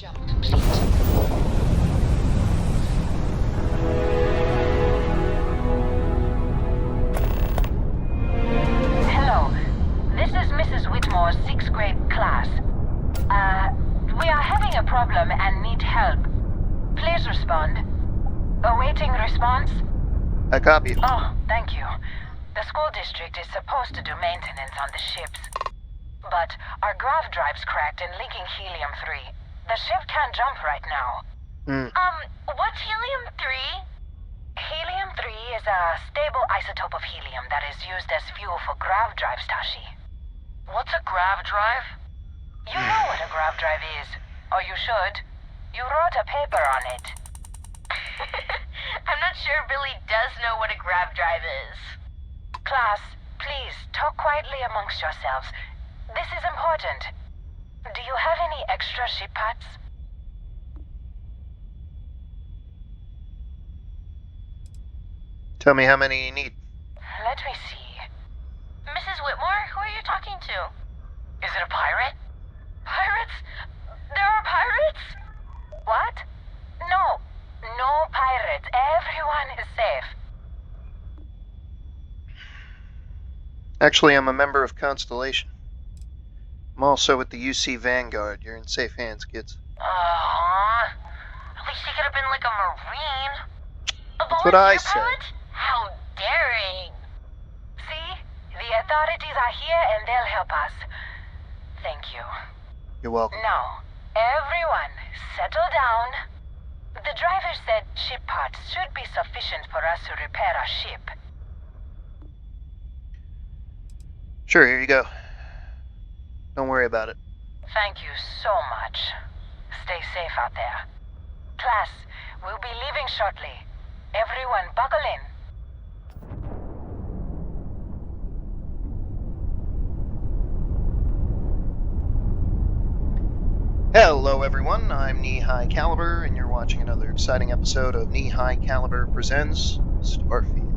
Jump complete. Hello. This is Mrs. Whitmore's 6th grade class. We are having a problem and need help. Please respond. Awaiting response. I copy. Oh, thank you. The school district is supposed to do maintenance on the ships. But our grav drive's cracked and leaking helium-3. The ship can't jump right now. What's helium-3? Helium-3 is a stable isotope of helium that is used as fuel for grav drives, Tashi. What's a grav drive? You know what a grav drive is. Or you should. You wrote a paper on it. I'm not sure Billy does know what a grav drive is. Class, please, talk quietly amongst yourselves. This is important. Do you have any extra ship parts? Tell me how many you need. Let me see. Mrs. Whitmore, who are you talking to? Is it a pirate? Pirates? There are pirates? What? No. No pirates. Everyone is safe. Actually, I'm a member of Constellation. I'm also with the UC Vanguard. You're in safe hands, kids. At least you could have been like a Marine. A That's what I volunteer said. pilot? How daring. See? The authorities are here and they'll help us. Thank you. You're welcome. Now, everyone, settle down. The driver said ship parts should be sufficient for us to repair our ship. Sure, here you go. Don't worry about it. Thank you so much. Stay safe out there. Class, we'll be leaving shortly. Everyone buckle in. Hello everyone, I'm Knee High Caliber, and you're watching another exciting episode of Knee High Caliber Presents Starfield.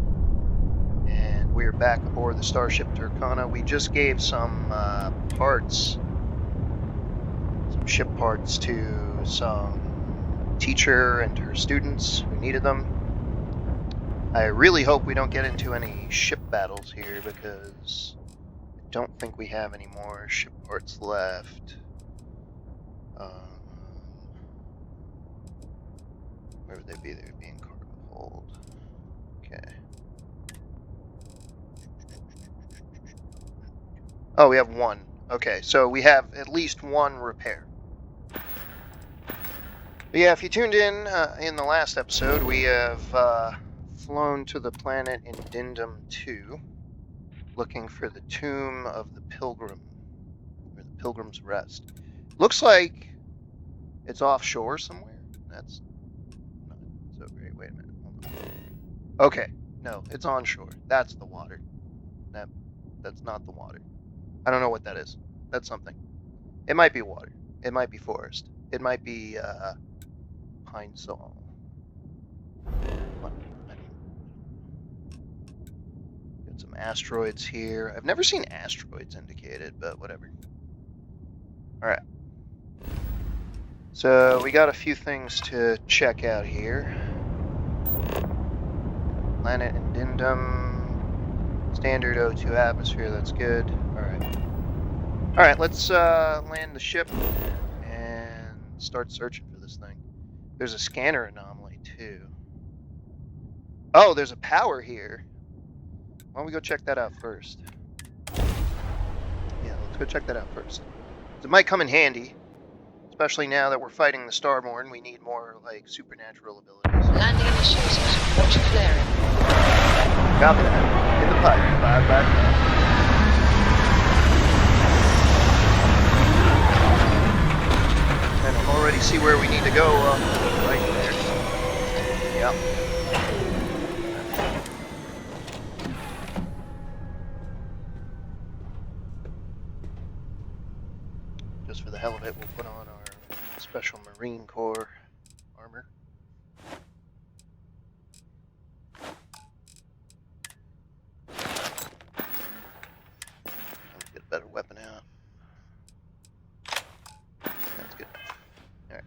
And we're back aboard the Starship Turkana. We just gave some parts, some ship parts to some teacher and her students who needed them. I really hope we don't get into any ship battles here, because I don't think we have any more ship parts left. Where would they be? They would be in cargo hold. Okay. Oh, we have one. Okay, so we have at least one repair. But yeah, if you tuned in the last episode, we have flown to the planet Indindum 2, looking for the tomb of the Pilgrim, or the Pilgrim's Rest. Looks like it's offshore somewhere. That's not so great. Wait a minute. Hold on. Okay, no, it's onshore. That's the water. That's not the water. I don't know what that is. That's something. It might be water. It might be forest. It might be pine saw. Got some asteroids here. I've never seen asteroids indicated, but whatever. All right. So we got a few things to check out here. Planet Indindum, standard O2 atmosphere, that's good. Alright, let's land the ship and start searching for this thing. There's a scanner anomaly too. Oh, there's a power here. Why don't we go check that out first? Yeah, let's go check that out first. It might come in handy. Especially now that we're fighting the Starborn, we need more, like, supernatural abilities. Landing initiated. Watch flaring. Copy that. In the pipe. 5 And I already see where we need to go. Right there. Yep. Just for the hell of it, we'll put on our Special Marine Corps armor. Let's get a better weapon out. That's good. Alright.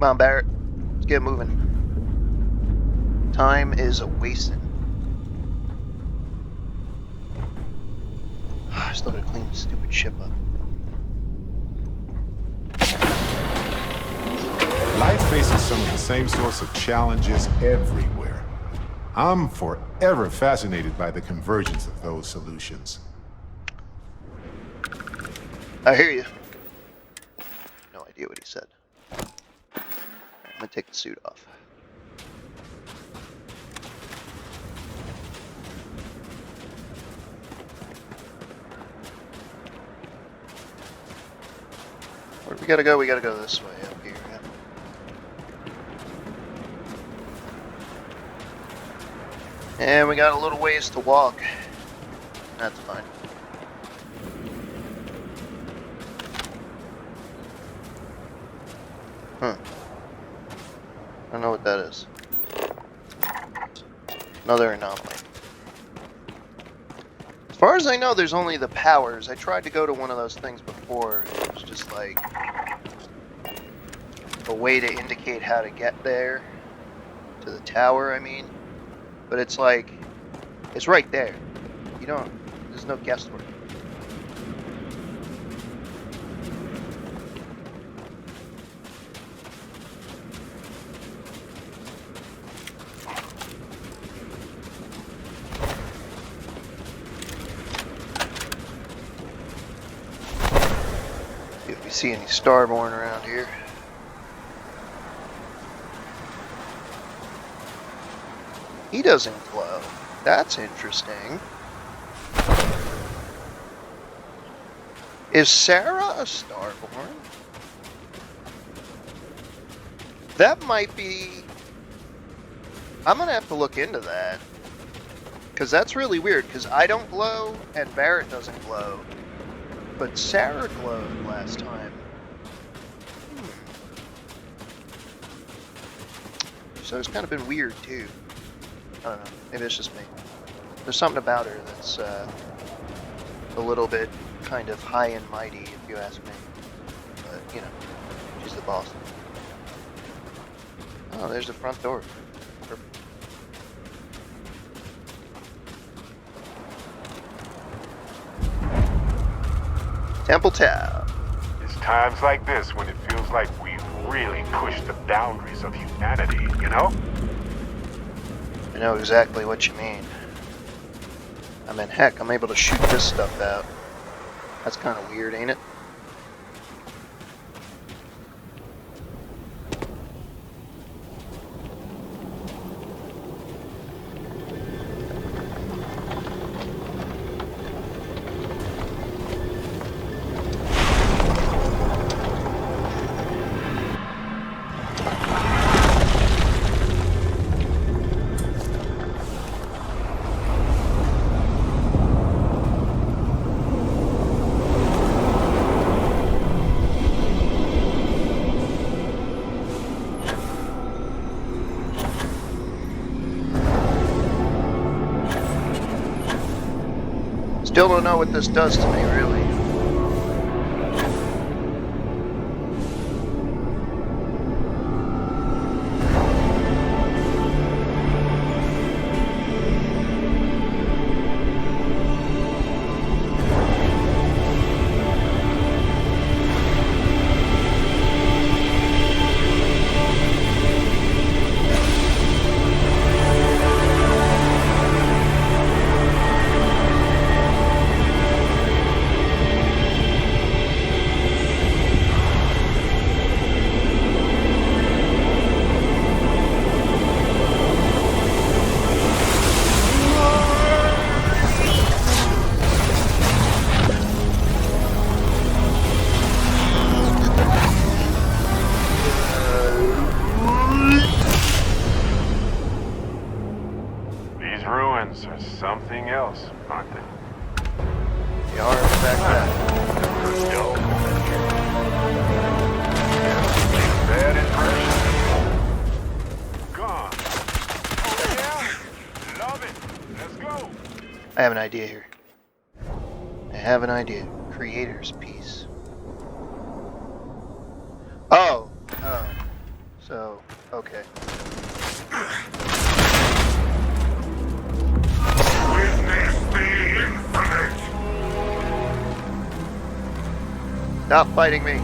Come on, Barrett. Let's get moving. Time is a-wasting. I still gotta clean the stupid ship up. Life faces some of the same sorts of challenges everywhere. I'm forever fascinated by the convergence of those solutions. I hear you. No idea what he said. I'm gonna take the suit off. Where do we gotta go? We gotta go this way, up here. Yeah. And we got a little ways to walk. That's fine. I don't know what that is. Another anomaly. As far as I know, there's only the powers. I tried to go to one of those things before. It was just like a way to indicate how to get there. To the tower, I mean. But it's like, it's right there. You don't, there's no guesswork. If we see any Starborn around here. He doesn't glow. That's interesting. Is Sarah a Starborn? That might be... I'm gonna have to look into that. Because that's really weird, because I don't glow, and Barrett doesn't glow. But Sarah glowed last time. So it's kind of been weird, too. I don't know. Maybe it's just me. There's something about her that's a little bit kind of high and mighty, if you ask me. But, you know, she's the boss. Oh, there's the front door. Perfect. Temple Town. It's times like this when it feels like we've really pushed the boundaries of humanity, you know? I know exactly what you mean. I mean, heck, I'm able to shoot this stuff out. That's kind of weird, ain't it? Still don't know what this does to me, really. Are something else, aren't they? They are, in fact, that. Bad impression. Gone. Oh yeah? Love it. Let's go. I have an idea here. I have an idea. Creator's piece. Oh. So, okay. Witness the infinite! Stop fighting me. You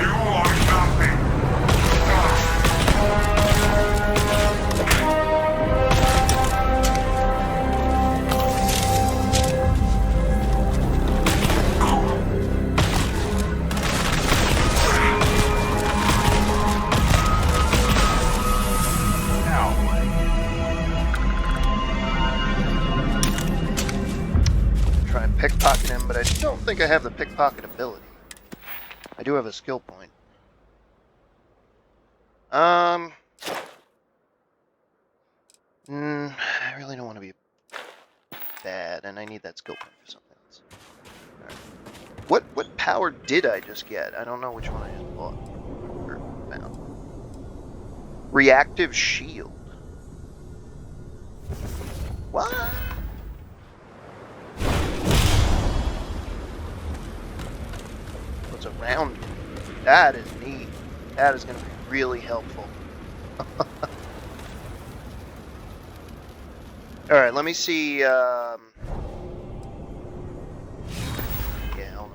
are nothing! Try and pickpocket him, but I don't think I have the pickpocket ability. I do have a skill point. I really don't want to be bad, and I need that skill point for something else. All right. What power did I just get? I don't know which one I just bought or found. Reactive shield. What? What's around me? That is neat. That is going to be really helpful. All right, let me see. Yeah, hold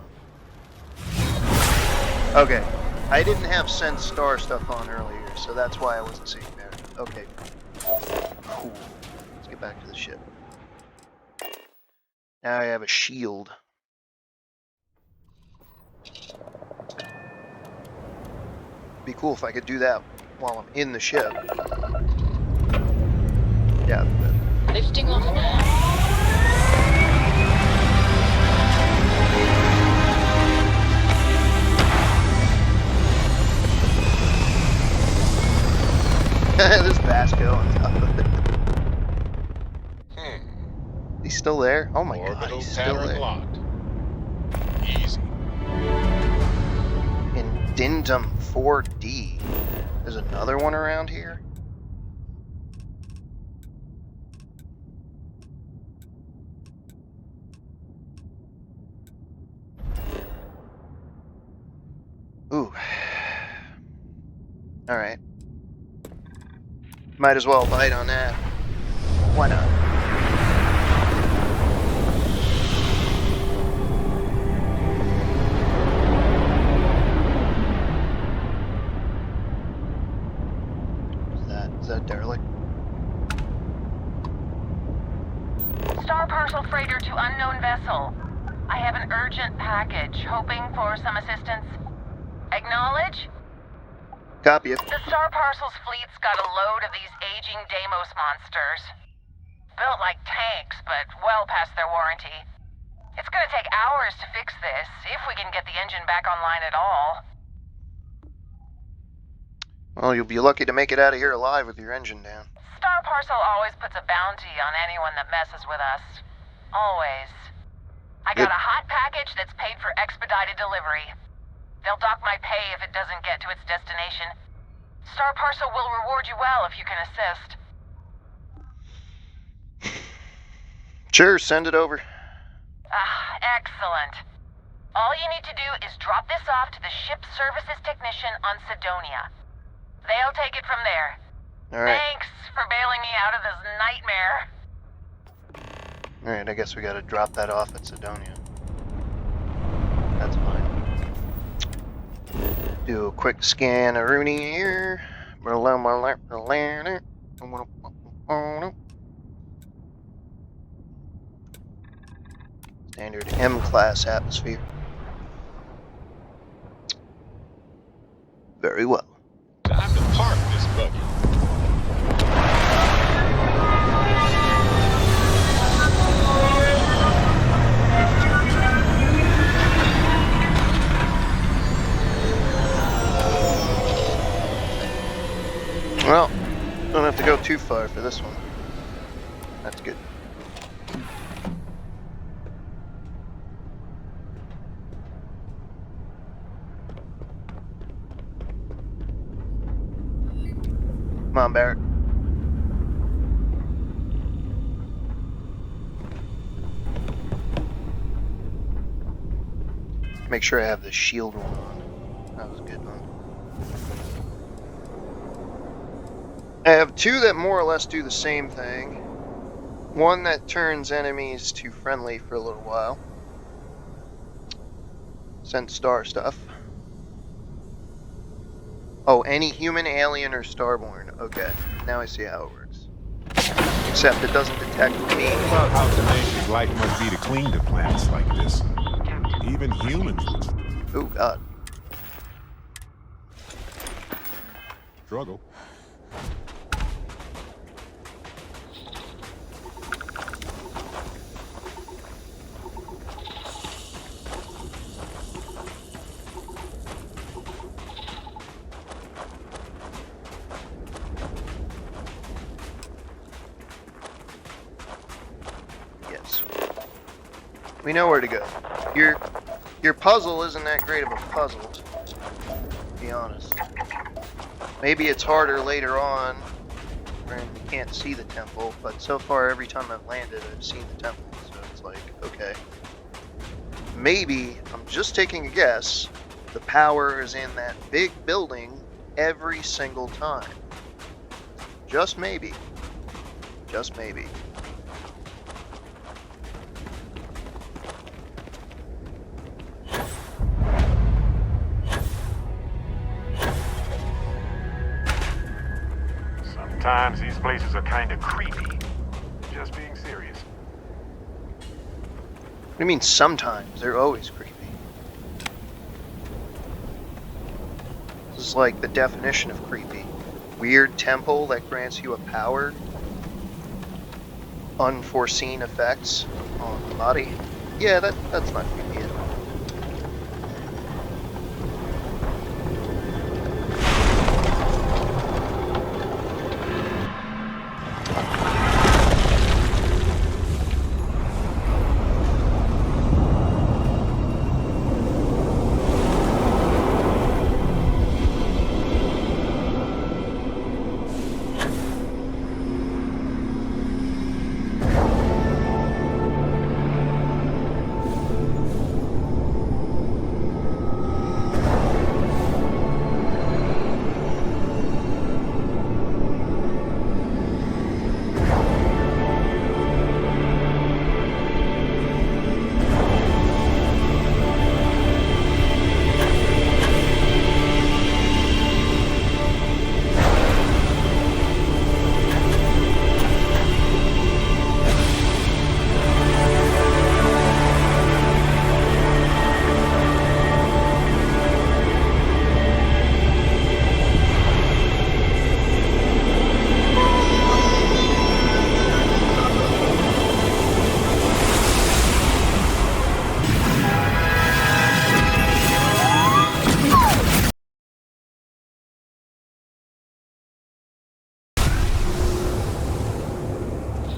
on. Okay, I didn't have Sense Star stuff on earlier, so that's why I wasn't seeing that. Okay, cool. Let's get back to the ship. Now I have a shield. Be cool if I could do that while I'm in the ship. Yeah. Lifting off now. This Vasco on top of it. He's still there? Oh my god, Orbital he's still pattern there. locked. Easy. Indendum 4D. There's another one around here? Ooh. Alright. Might as well bite on that. Why not? Is that derelict? Star Parcel Freighter to unknown vessel. I have an urgent package, hoping for some assistance. Acknowledge? Copy it. The Star Parcel's fleet's got a load of these aging Deimos monsters. Built like tanks, but well past their warranty. It's gonna take hours to fix this, if we can get the engine back online at all. Well, you'll be lucky to make it out of here alive with your engine down. Star Parcel always puts a bounty on anyone that messes with us. Always. I got a hot package that's paid for expedited delivery. They'll dock my pay if it doesn't get to its destination. Star Parcel will reward you well if you can assist. Sure, send it over. Ah, excellent. All you need to do is drop this off to the ship services technician on Sidonia. They'll take it from there. Alright. Thanks for bailing me out of this nightmare. Alright, I guess we gotta drop that off at Sidonia. That's fine. Do a quick scan of Rooney here. Standard M-class atmosphere. Very well. Time to park this buggy. Well, don't have to go too far for this one. That's good. Come on, Barrett. Make sure I have the shield one on. That was a good one. I have two that more or less do the same thing. One that turns enemies to friendly for a little while. Send star stuff. Oh, any human, alien, or starborn. Okay, now I see how it works. Except it doesn't detect me. Think about how tenacious life must be to clean the planets like this. Even humans would Oh, God. struggle. Yes. We know where to go. Your puzzle isn't that great of a puzzle, to be honest. Maybe it's harder later on when you can't see the temple, but so far every time I've landed I've seen the temple, so it's like, okay. Maybe, I'm just taking a guess, the power is in that big building every single time. Just maybe. Just maybe. Sometimes these places are kind of creepy. Just being serious. What do you mean sometimes? They're always creepy. This is like the definition of creepy. Weird temple that grants you a power. Unforeseen effects on the body. Yeah, that's not creepy at all.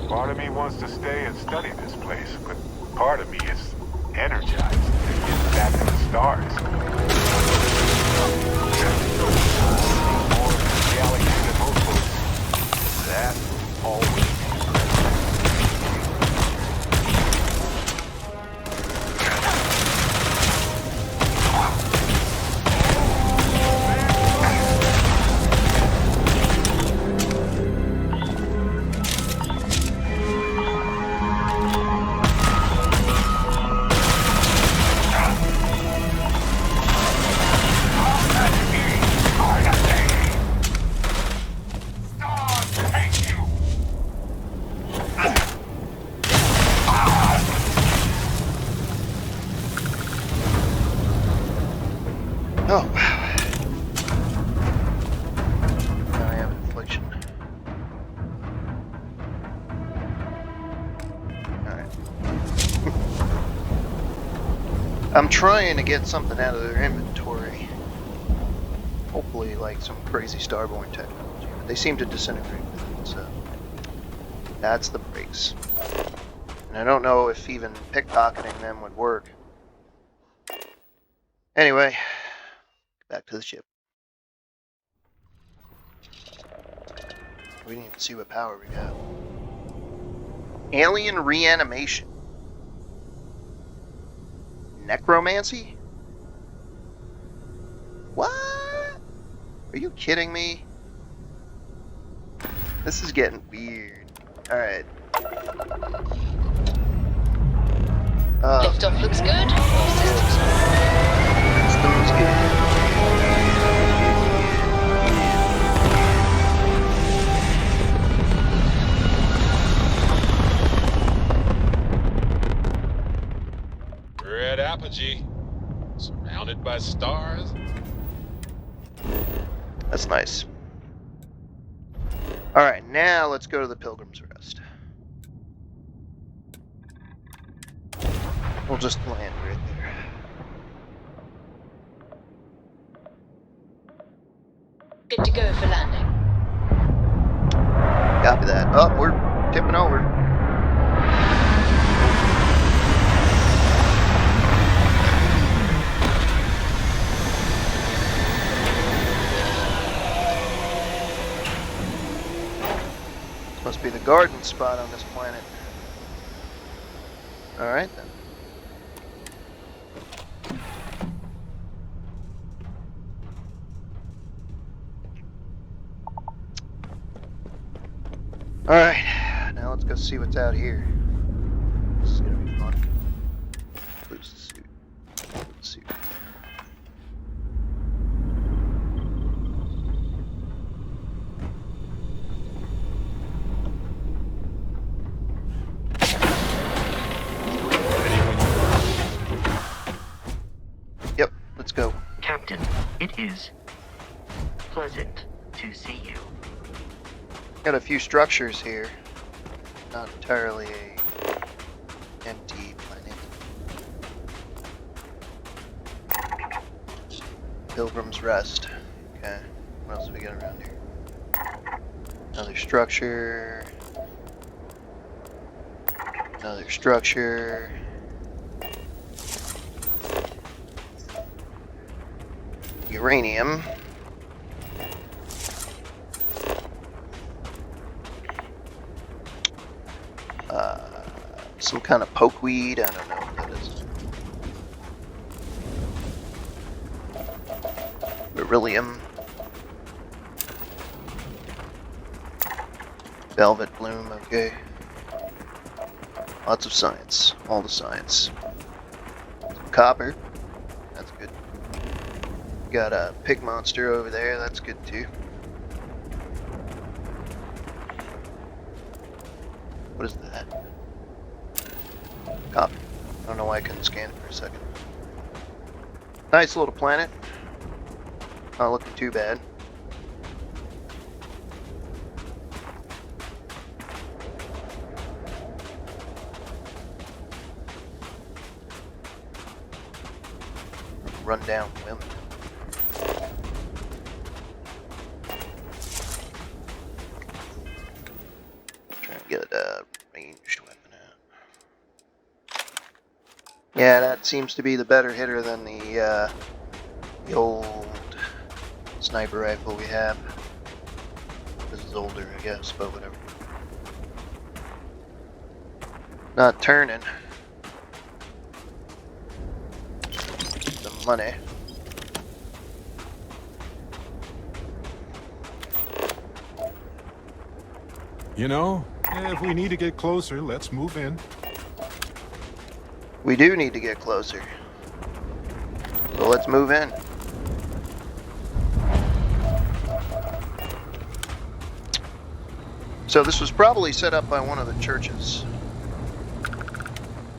Part of me wants to stay and study this place, but part of me is energized to get back to the stars. More of the galaxy than most folks. That always. Oh, wow. Now I have an affliction. Alright. I'm trying to get something out of their inventory. Hopefully, like some crazy starborn technology. But they seem to disintegrate with it, so that's the breaks. And I don't know if even pickpocketing them would work. Anyway. Back to the ship. We didn't even see what power we got. Alien reanimation. Necromancy? What? Are you kidding me? This is getting weird. Alright. Liftoff looks good. All systems Systems good. Red apogee. Surrounded by stars. That's nice. Alright, now let's go to the Pilgrim's Rest. We'll just land right there. good to go for landing. Copy that. Oh, we're tipping over. Must be the garden spot on this planet. Alright then. Alright, now let's go see what's out here. This is gonna be fun. Lose the suit. Suit. Yep, let's go. Captain, it is pleasant to see you. Got a few structures here. Not entirely a empty planet. Pilgrim's Rest. Okay. What else do we got around here? Another structure. Another structure. Uranium. Some kind of pokeweed. I don't know what that is. Beryllium. Velvet bloom. Okay. Lots of science. All the science. Some copper. That's good. Got a pig monster over there. That's good too. What is that? Copper. I don't know why I couldn't scan it for a second. Nice little planet. Not looking too bad. Run down women. Trying to get a ranged weapon out. Yeah, that seems to be the better hitter than the old sniper rifle we have. This is older, I guess, but whatever. Not turning. Some money. You know, if we need to get closer, let's move in. We do need to get closer. So let's move in. So this was probably set up by one of the churches.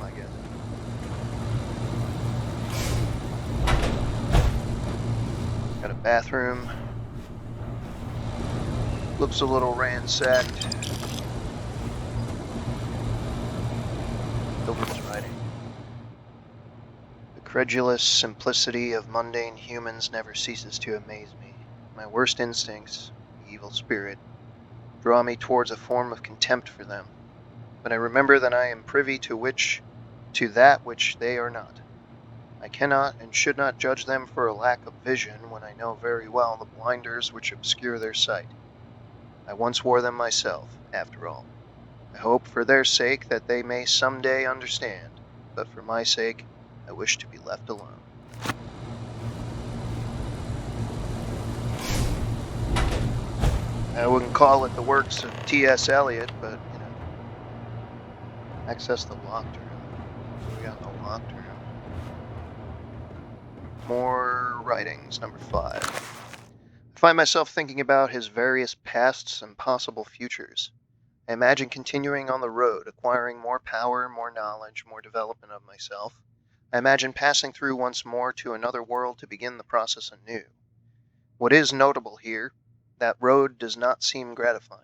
I guess. Got a bathroom. Looks a little ransacked. Pilgrim's writing. The credulous simplicity of mundane humans never ceases to amaze me. My worst instincts, the evil spirit, draw me towards a form of contempt for them. But I remember that I am privy to that which they are not. I cannot and should not judge them for a lack of vision when I know very well the blinders which obscure their sight. I once wore them myself, after all. I hope for their sake that they may someday understand, but for my sake, I wish to be left alone. I wouldn't call it the works of T.S. Eliot, but, you know. Access the locked room. We got the locked room. More writings, number 5. I find myself thinking about his various pasts and possible futures. I imagine continuing on the road, acquiring more power, more knowledge, more development of myself. I imagine passing through once more to another world to begin the process anew. What is notable here, that road does not seem gratifying.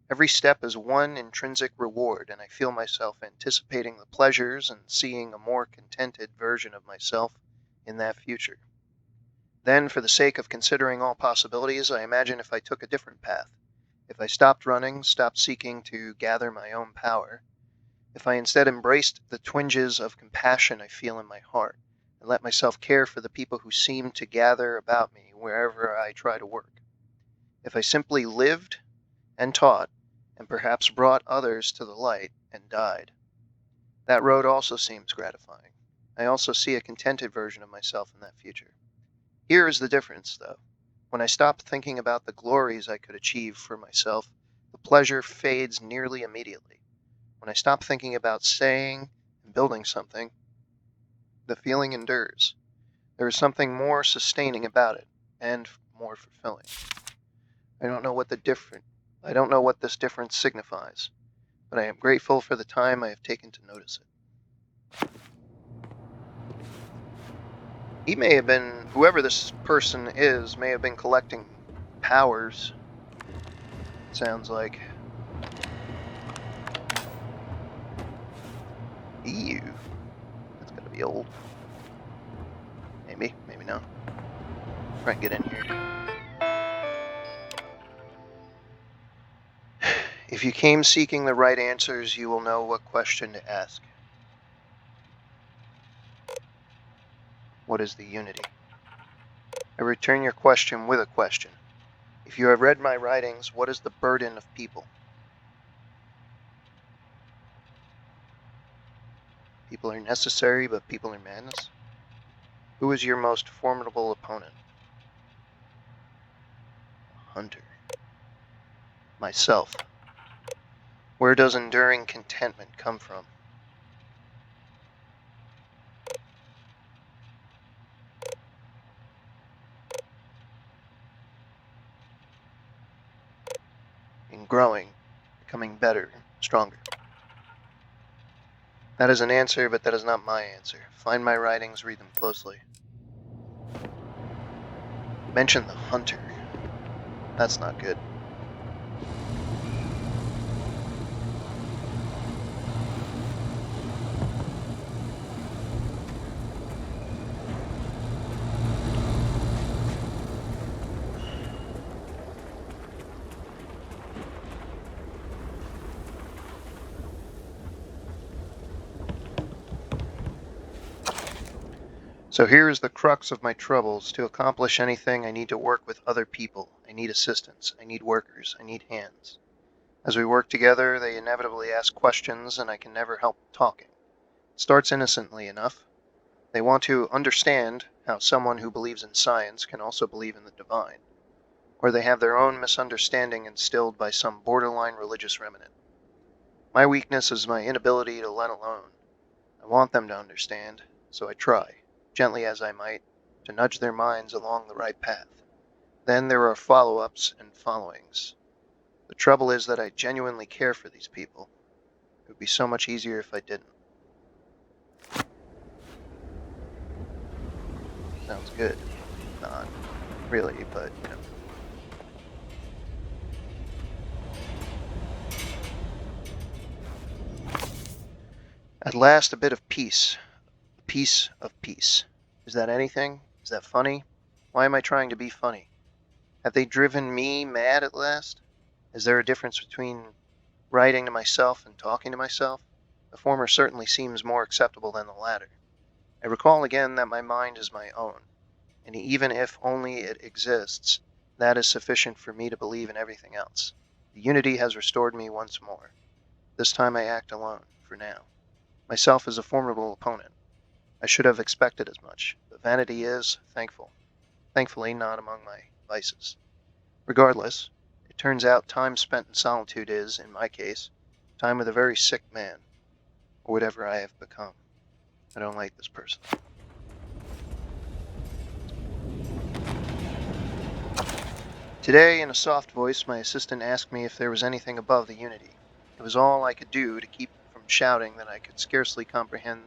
Every step is one intrinsic reward, and I feel myself anticipating the pleasures and seeing a more contented version of myself in that future. Then, for the sake of considering all possibilities, I imagine if I took a different path. If I stopped running, stopped seeking to gather my own power, if I instead embraced the twinges of compassion I feel in my heart, and let myself care for the people who seem to gather about me wherever I try to work. If I simply lived and taught, and perhaps brought others to the light and died. That road also seems gratifying. I also see a contented version of myself in that future. Here is the difference, though. When I stop thinking about the glories I could achieve for myself, the pleasure fades nearly immediately. When I stop thinking about saying and building something, the feeling endures. There is something more sustaining about it, and more fulfilling. I don't know what this difference signifies, but I am grateful for the time I have taken to notice it. He may have been, whoever this person is, may have been collecting powers. Sounds like. Ew. That's gotta be old. Maybe, maybe not. Try and get in here. If you came seeking the right answers, you will know what question to ask. What is the unity? I return your question with a question. If you have read my writings, what is the burden of people? People are necessary, but people are madness. Who is your most formidable opponent? Hunter. Myself. Where does enduring contentment come from? In growing, becoming better, stronger. That is an answer, but that is not my answer. Find my writings, read them closely. Mention the hunter. That's not good. So here is the crux of my troubles. To accomplish anything, I need to work with other people. I need assistance. I need workers. I need hands. As we work together, they inevitably ask questions, and I can never help talking. It starts innocently enough. They want to understand how someone who believes in science can also believe in the divine, or they have their own misunderstanding instilled by some borderline religious remnant. My weakness is my inability to let alone. I want them to understand, so I try, gently as I might, to nudge their minds along the right path. Then there are follow-ups and followings. The trouble is that I genuinely care for these people. It would be so much easier if I didn't. Sounds good. Not really, but, you know. At last, a bit of peace. A piece of peace. Is that anything? Is that funny? Why am I trying to be funny? Have they driven me mad at last? Is there a difference between writing to myself and talking to myself? The former certainly seems more acceptable than the latter. I recall again that my mind is my own, and even if only it exists, that is sufficient for me to believe in everything else. The unity has restored me once more. This time I act alone, for now. Myself is a formidable opponent. I should have expected as much, but vanity is thankfully not among my vices. Regardless, it It turns out time spent in solitude is, in my case, time with a very sick man, or whatever I have become. I don't like this person. Today, in a soft voice, my assistant asked me if there was anything above the Unity. It was all I could do to keep from shouting that I could scarcely comprehend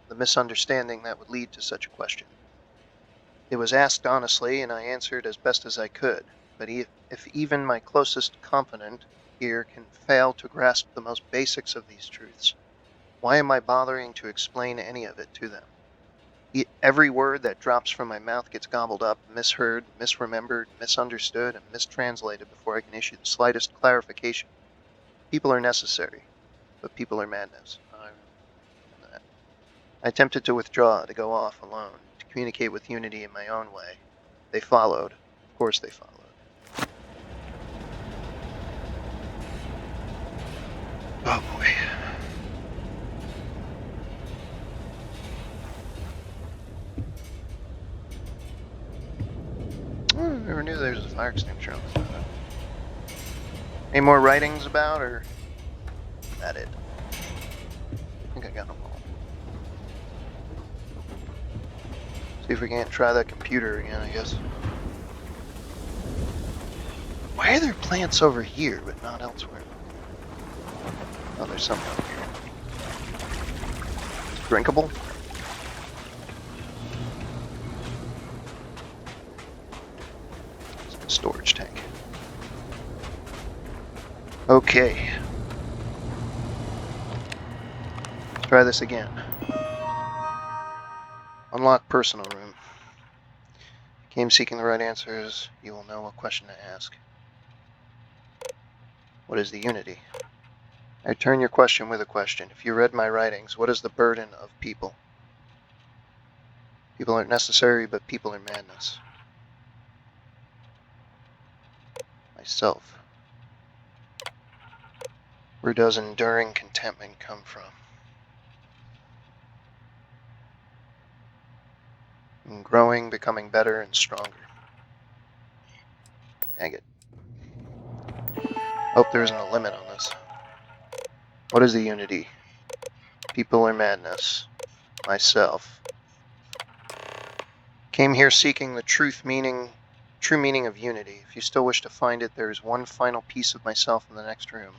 the misunderstanding that would lead to such a question. It was asked honestly, and I answered as best as I could, but if even my closest confidant here can fail to grasp the most basics of these truths, why am I bothering to explain any of it to them? Every word that drops from my mouth gets gobbled up, misheard, misremembered, misunderstood, and mistranslated before I can issue the slightest clarification. People are necessary, but people are madness. I attempted to withdraw, to go off alone, to communicate with Unity in my own way. They followed. Of course they followed. Oh boy. I never knew there was a fire extinguisher on this. Any more writings about, or is that it? I think I got them all. See if we can't try that computer again, I guess. Why are there plants over here, but not elsewhere? Oh, there's something over here. It's drinkable? It's a storage tank. Okay. Let's try this again. Unlock personal room. Came seeking the right answers. You will know what question to ask. What is the Unity? I return your question with a question. If you read my writings, what is the burden of people? People aren't necessary, but people are madness. Myself. Where does enduring contentment come from? And growing, becoming better and stronger. Dang it. Hope there isn't a limit on this. What is the Unity? People are madness. Myself. Came here seeking the true meaning of Unity. If you still wish to find it, there is one final piece of myself in the next room.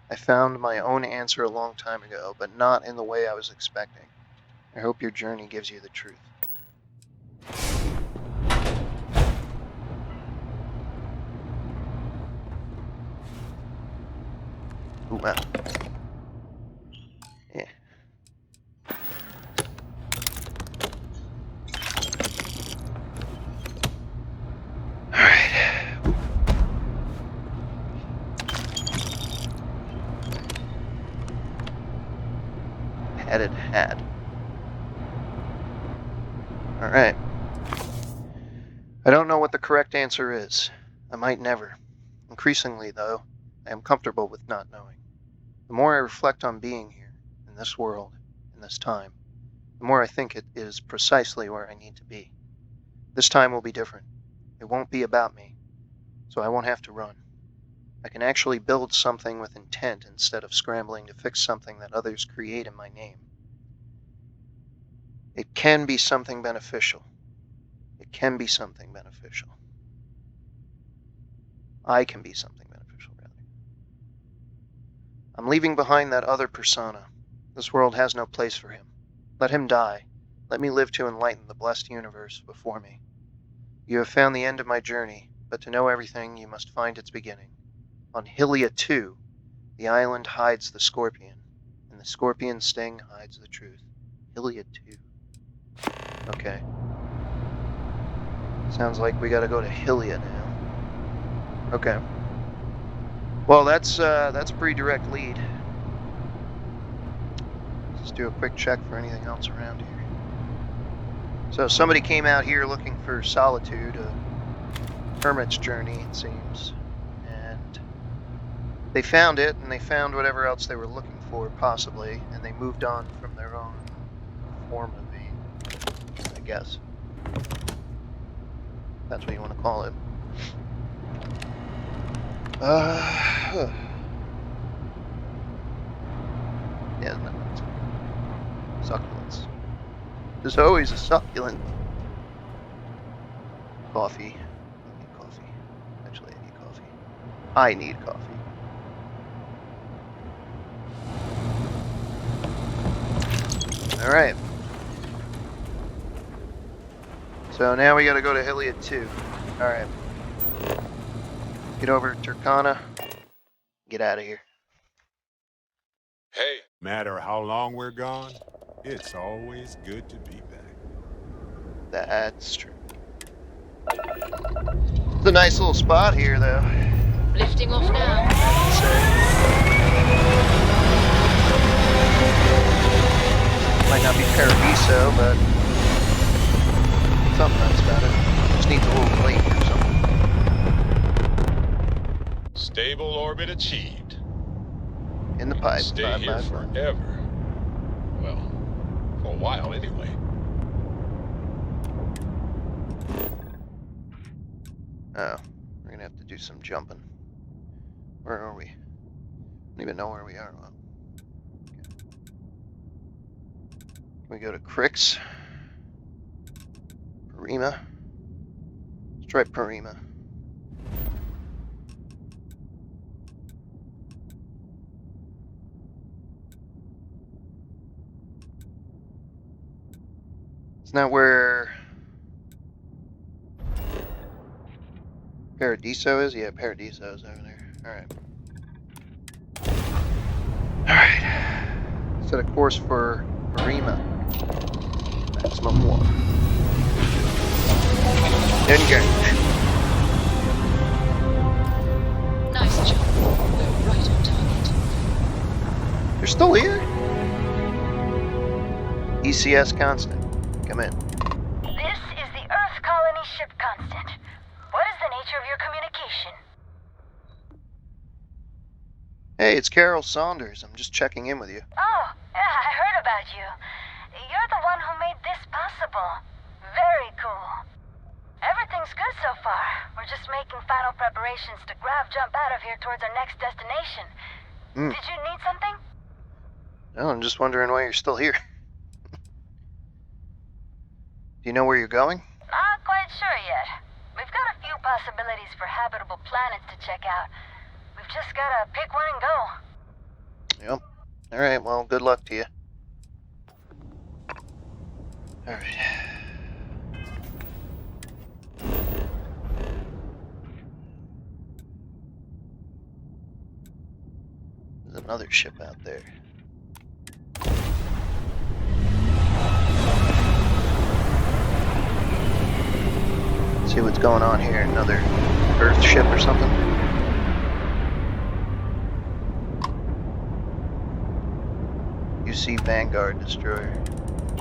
I found my own answer a long time ago, but not in the way I was expecting. I hope your journey gives you the truth. Ooh, wow. Yeah. Alright. Headed hat. Alright. I don't know what the correct answer is. I might never. Increasingly, though, I am comfortable with not knowing. The more I reflect on being here, in this world, in this time, the more I think it is precisely where I need to be. This time will be different. It won't be about me, so I won't have to run. I can actually build something with intent instead of scrambling to fix something that others create in my name. It can be something beneficial. It can be something beneficial. I can be something beneficial, rather. I'm leaving behind that other persona. This world has no place for him. Let him die. Let me live to enlighten the blessed universe before me. You have found the end of my journey, but to know everything, you must find its beginning. On Hylia 2, the island hides the scorpion, and the scorpion's sting hides the truth. Hylia 2. Okay. Sounds like we gotta go to Hylia now. Okay. Well, that's a pretty direct lead. Let's do a quick check for anything else around here. So somebody came out here looking for solitude, a hermit's journey, it seems. And they found it, and they found whatever else they were looking for, possibly, and they moved on from their own form of being, I guess. That's what you want to call it. Yeah, no, succulents. There's always a succulent. Coffee. I need coffee. Actually, I need coffee. I need coffee. Alright. So now we gotta go to Hilliard 2. Alright. Get over to Turkana. Get out of here. Hey, Matter how long we're gone, it's always good to be back. That's true. It's a nice little spot here, though. Lifting off now. I'd say. Might not be Paradiso, but something nice about it. Just needs a little plate or something. stable orbit achieved. In the pipe. Stay Bye, here bye, bye. forever. Well, for a while anyway. Oh, we're gonna have to do some jumping. Where are we? I don't even know where we are. Well, okay. Can we go to Crix? Parima? Let's try Parima. It's not where Paradiso is? Yeah, Paradiso is over there. Alright. Alright. Set a course for Parima. Maximum 1. Engage. Nice job. We're right on target. You're still here? ECS Constant. Come in. This is the Earth Colony ship Constant. What is the nature of your communication? Hey, it's Carol Saunders. I'm just checking in with you. Oh, yeah, I heard about you. You're the one who made this possible. Very cool. Everything's good so far. We're just making final preparations to jump out of here towards our next destination. Did you need something? No, I'm just wondering why you're still here. Do you know where you're going? Not quite sure yet. We've got a few possibilities for habitable planets to check out. We've just gotta pick one and go. Yep. Alright, well, good luck to you. Alright. There's another ship out there. See what's going on here. Another Earth ship or something. UC Vanguard destroyer.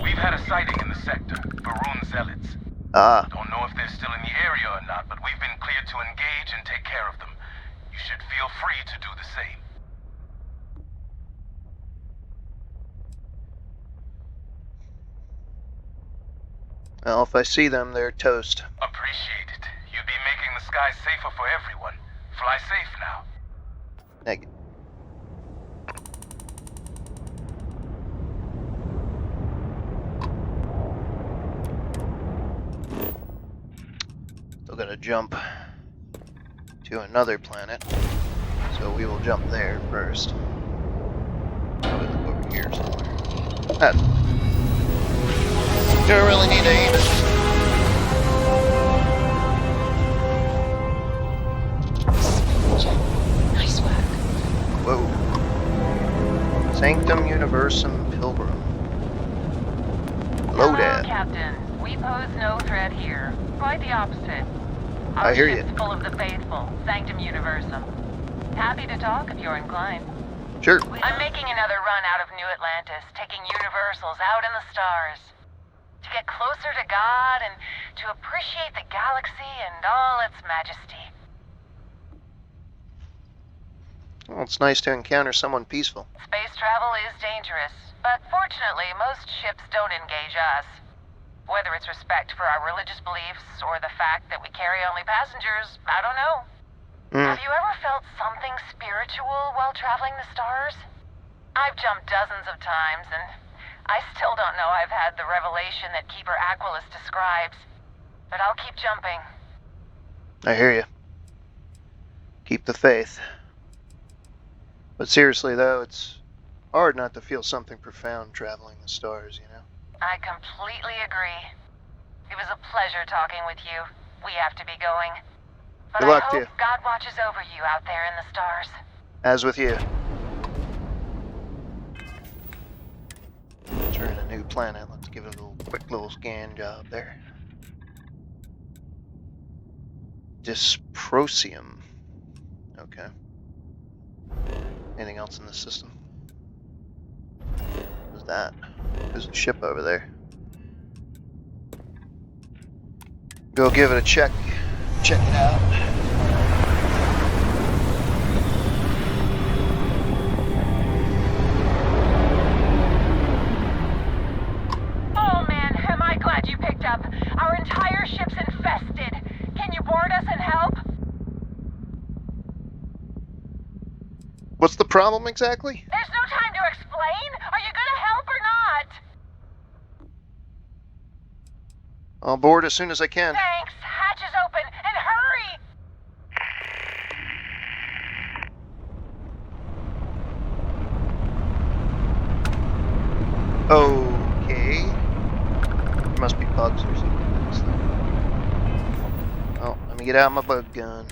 We've had a sighting in the sector. Varun Zealots. Ah, Don't know if they're still in the area or not, but we've been cleared to engage and take care of them. You should feel free to do the same. well, if I see them, they're toast. Appreciate it. You'd be making the skies safer for everyone. Fly safe now. Negative. Still gotta jump to another planet, so we will jump there first. Probably look over here somewhere. That's fine. Don't really need to aim it. Nice work. Whoa. Sanctum Universum Pilgrim. Hello there. Captain. We pose no threat here. Quite the opposite. I hear you. Full of the faithful, Sanctum Universum. Happy to talk if you're inclined. Sure. I'm making another run out of New Atlantis, taking Universals out in the stars. To get closer to God and to appreciate the galaxy and all its majesty. Well, it's nice to encounter someone peaceful. Space travel is dangerous, but fortunately most ships don't engage us. Whether it's respect for our religious beliefs or the fact that we carry only passengers, I don't know. Have you ever felt something spiritual while traveling the stars? I've jumped dozens of times, and I still don't know I've had the revelation that Keeper Aquilus describes. But I'll keep jumping. I hear you. Keep the faith. But seriously, though, it's hard not to feel something profound traveling the stars, you know? I completely agree. It was a pleasure talking with you. We have to be going. But Good luck I to hope you. God watches over you out there in the stars. As with you. Turn a new planet. Let's give it a quick little scan job there. Dysprosium. Okay. Anything else in the system? What's that? There's a ship over there. Go give it a check. Check it out. Oh man, am I glad you picked up. Our entire ship's infested. Can you board us and help? What's the problem exactly? There's no time to explain. Are you gonna help or not? I'll board as soon as I can. Thanks. Hatch is open, and hurry! Okay. There must be bugs or something. Oh, let me get out my bug gun.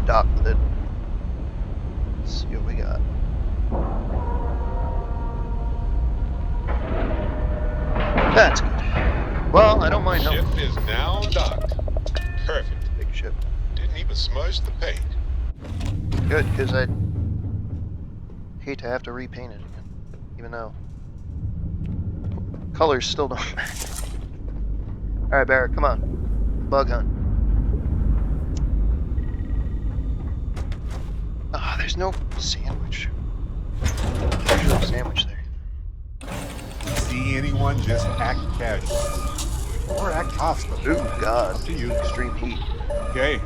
Dock with it. Let's see what we got. That's good. Well, I don't mind Ship helping. is now docked. Perfect. Big ship. Didn't even smudge the paint. Good, because I'd hate to have to repaint it again. Even though colors still don't match. Alright, Barrett, come on. Bug hunt. Ah, there's no sandwich. There's no sandwich there. See anyone, just act casual. Or act hostile. Ooh, God. Up to you. Extreme heat. Okay.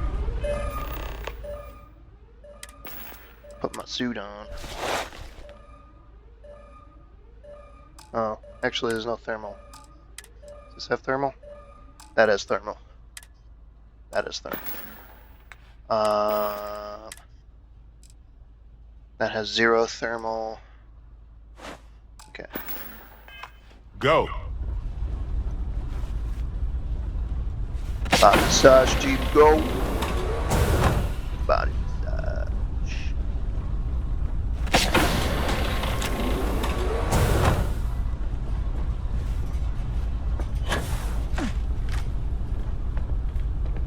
Put my suit on. Oh, actually there's no thermal. Does this have thermal? That has thermal. That is thermal. That has 0 thermal. Okay. Go. Body massage, Jeep, go. Body massage.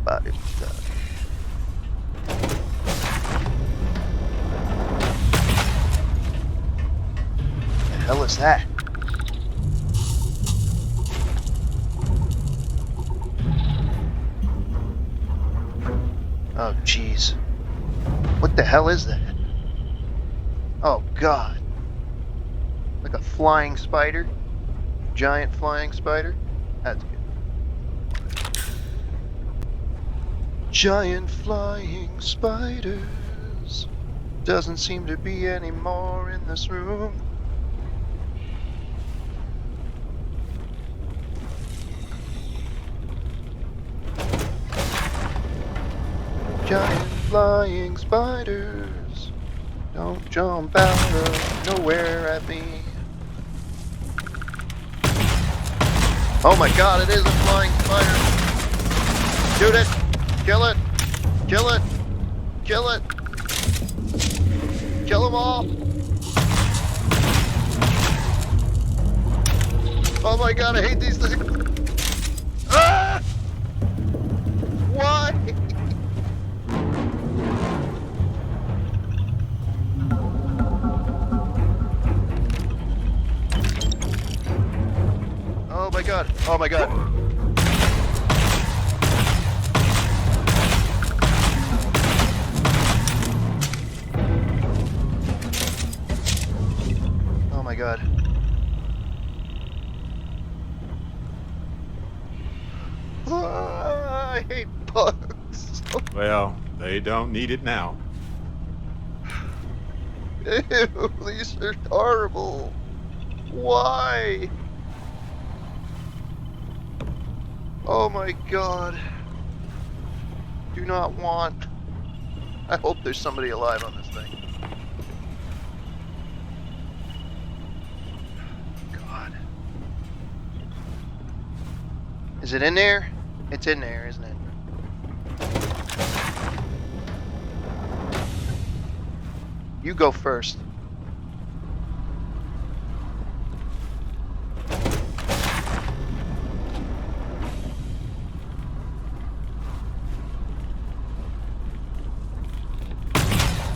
Body massage. The hell is that? Oh, jeez. What the hell is that? Oh, God. Like a flying spider? Giant flying spider? That's good. Giant flying spiders. Doesn't seem to be any more in this room. Giant flying spiders, don't jump out of nowhere at me. Oh my God, it is a flying spider. Shoot it, kill it, kill it, kill it. Kill them all. Oh my God, I hate these things. Ah! Why? Oh my God. Oh my God. god. I hate bugs. Well, they don't need it now. Ew, these are horrible. Why? Oh my god. Do not want. I hope there's somebody alive on this thing. God. Is it in there? It's in there, isn't it? You go first.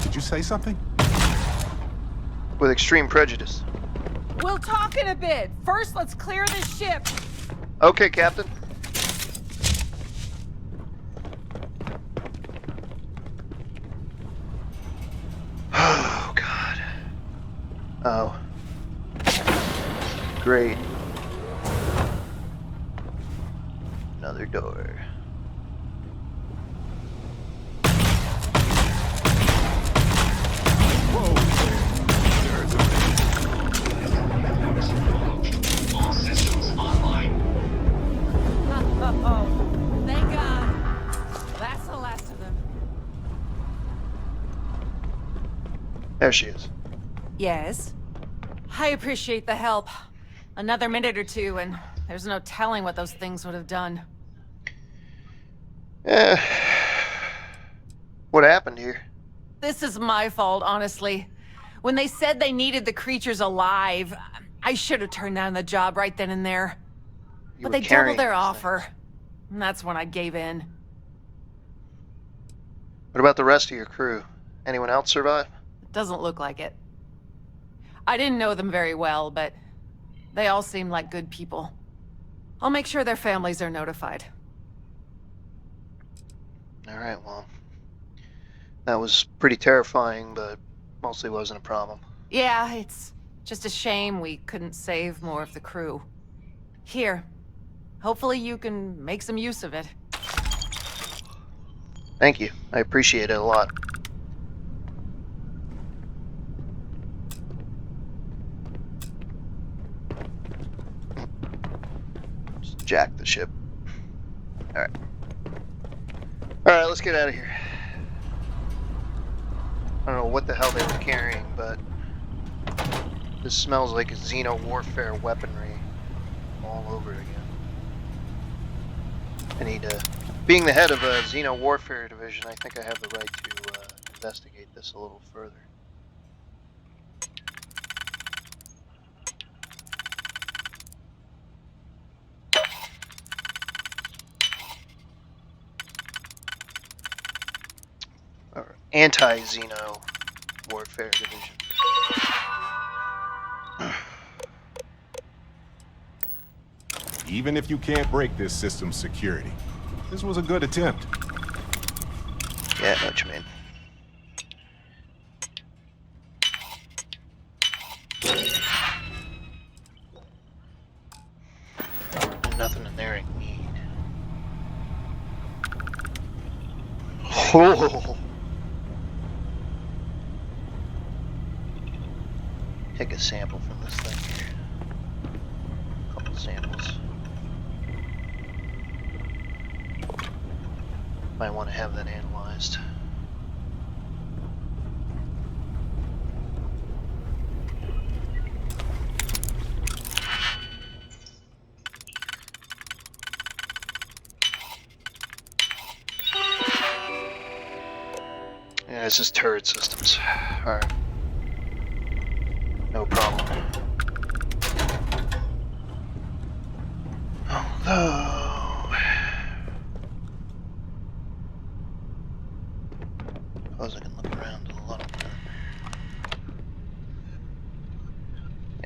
Did you say something? With extreme prejudice. We'll talk in a bit. First, let's clear this ship. Okay, Captain. Oh, God. Oh. Great. Another door. All systems online. Oh, thank God. That's the last of them. There she is. Yes? I appreciate the help. Another minute or two, and there's no telling what those things would have done. Eh. What happened here? This is my fault, honestly. When they said they needed the creatures alive, I should have turned down the job right then and there. You But were they carrying doubled their these offer. things. And that's when I gave in. What about the rest of your crew? Anyone else survive? It doesn't look like it. I didn't know them very well, but they all seemed like good people. I'll make sure their families are notified. Alright, well. That was pretty terrifying, but mostly wasn't a problem. Yeah, it's just a shame we couldn't save more of the crew. Here. Hopefully you can make some use of it. Thank you. I appreciate it a lot. Just jack the ship. Alright. Alright, let's get out of here. I don't know what the hell they were carrying, but this smells like Xeno warfare weaponry all over again. I need to... Being the head of a Xeno warfare division, I think I have the right to investigate this a little further. Or anti-Xeno warfare division. Even if you can't break this system's security, this was a good attempt. Yeah, I know what you mean. Nothing in there I need. Oh. Take a sample from this thing here. A couple samples. Might want to have that analyzed. Yeah, it's just turret systems. Alright. No problem. Although... suppose I can look around a little bit.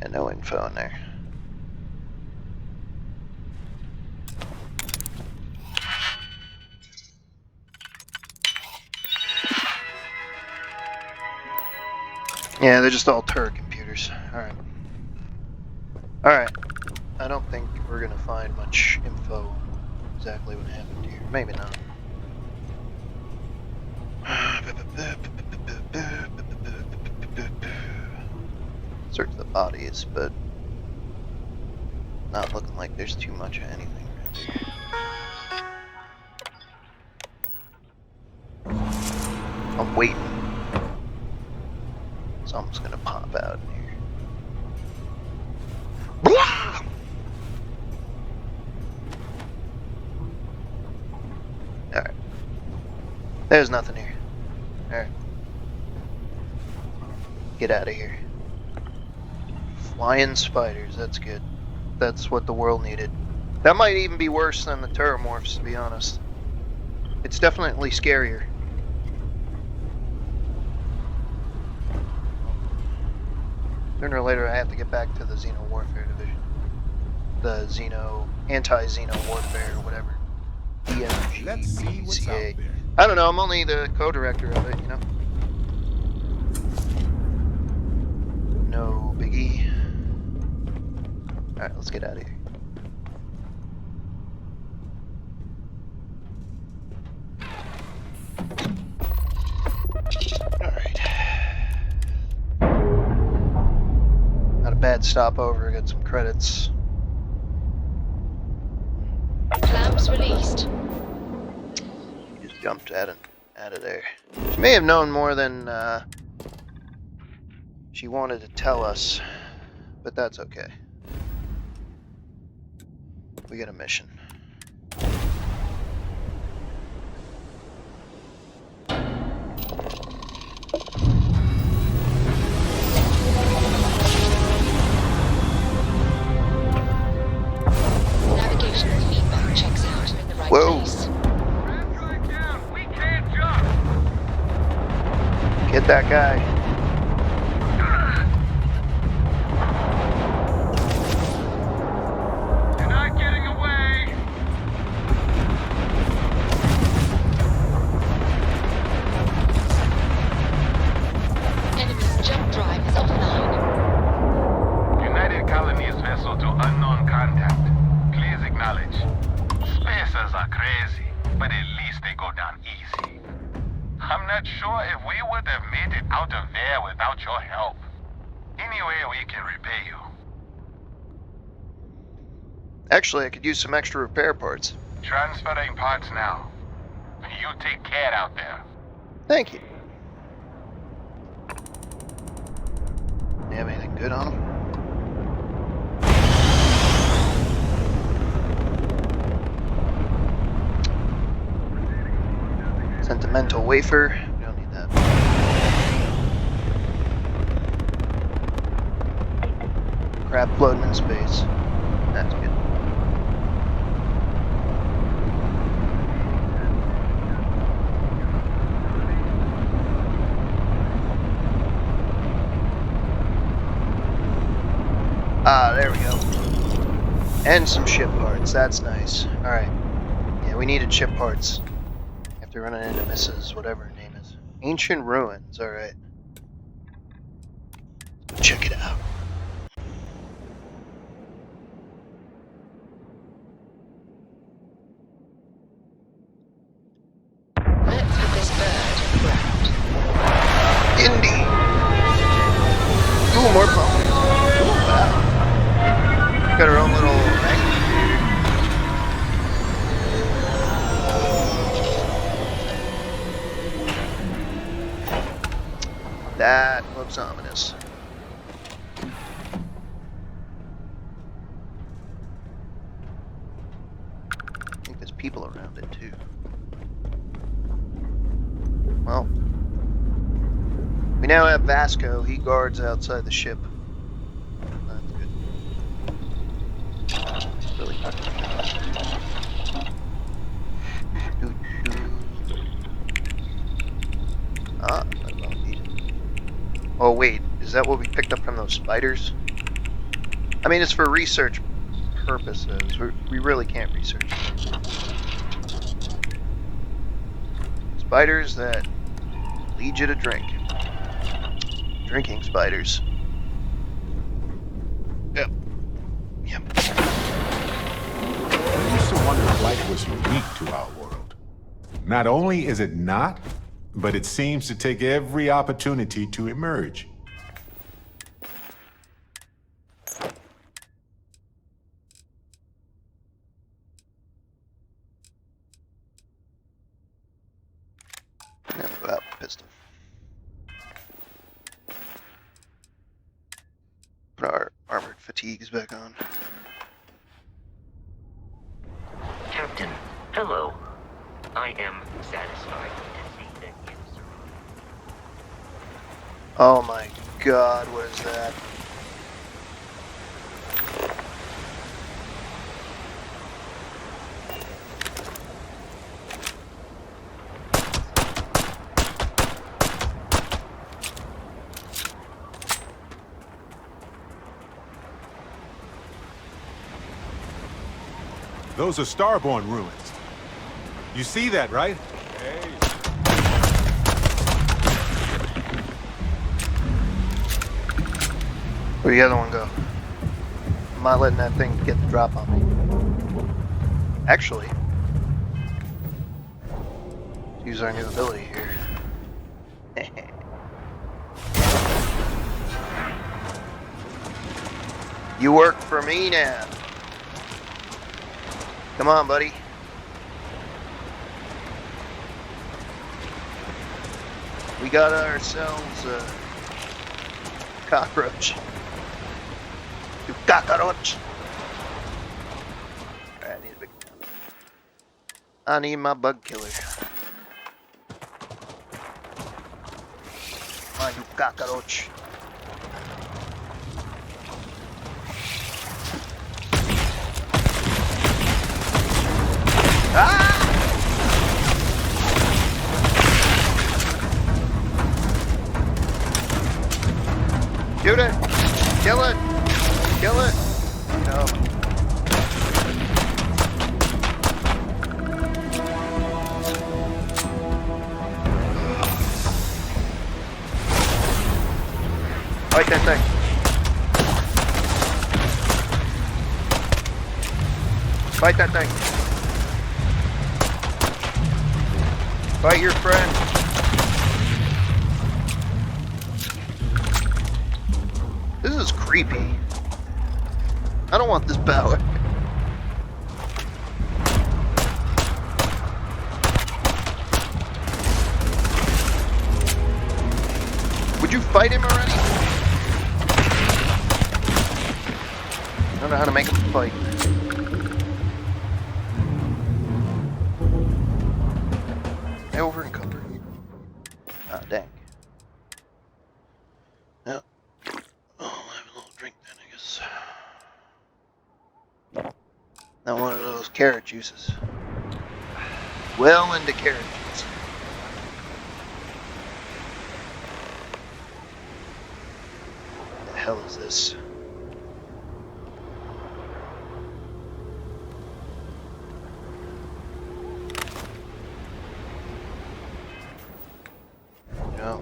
Yeah, no info in there. Yeah, they're just all turret computers. Alright. Alright. I don't think we're gonna find much info on exactly what happened here. Maybe not. Search the bodies, but not looking like there's too much of anything right here. I'm waiting. Something's gonna pop out in here. Alright. There's nothing here. Alright. Get out of here. Flying spiders, that's good. That's what the world needed. That might even be worse than the terramorphs, to be honest. It's definitely scarier. Sooner or later I have to get back to the Xeno Warfare Division. The anti-Xeno Warfare, or whatever. Let's see what's out EMGPCA. there. I don't know, I'm only the co-director of it, you know? No biggie. Alright, let's get out of here. Alright. Not a bad stopover, got some credits. Clamps released. He just jumped out of there. She may have known more than she wanted to tell us, but that's okay. We got a mission. Navigational feedback checks out in the right Whoa. place. Get that guy. You're not getting away! Enemy's jump drive is offline. United Colonies vessel to unknown contact. Please acknowledge. Spacers are crazy, but at least they go down easy. I'm not sure if we would have made it out of there without your help. Anyway, we can repay you. Actually, I could use some extra repair parts. Transferring parts now. You take care out there. Thank you. You have anything good on him? Sentimental wafer. We don't need that. Crab floating in space. That's good. Ah, there we go. And some ship parts. That's nice. Alright. Yeah, we needed ship parts. After running into Mrs. whatever her name is. Ancient Ruins. Alright. Check it out. Let's put this bird in the ground. Indy! Ooh, more pumpkins. Ooh, wow. Got her own little magnet. That looks ominous. I think there's people around it too. Well, we now have Vasco. He guards outside the ship. That's good. Really good. Ah, I love these. Oh wait, is that what we picked up from those spiders? I mean, it's for research purposes. We really can't research. Spiders that lead you to drink. Drinking spiders. Yep. was unique to our world. Not only is it not, but it seems to take every opportunity to emerge. Yeah, well, pistol. Put our armored fatigues back on. Captain, hello. I am satisfied to see that you survived. Oh my god, what is that? Those are Starborn ruins. You see that, right? Hey. Where'd the other one go? I'm not letting that thing get the drop on me. Actually, let's use our new ability here. You work for me now. Come on, buddy. We got ourselves a cockroach. You cockroach. Alright, I need a big gun. I need my bug killer. Come on, you cockroach. Ah! Shoot it! Kill it! Kill it! No. Fight that thing. Fight that thing. Fight your friend. This is creepy. I don't want this power. Would you fight him already? I don't know how to make him fight. Over and cover. Ah, dang. No. Oh, I'll have a little drink then, I guess. Not one of those carrot juices. Well into carrot juice. What the hell is this?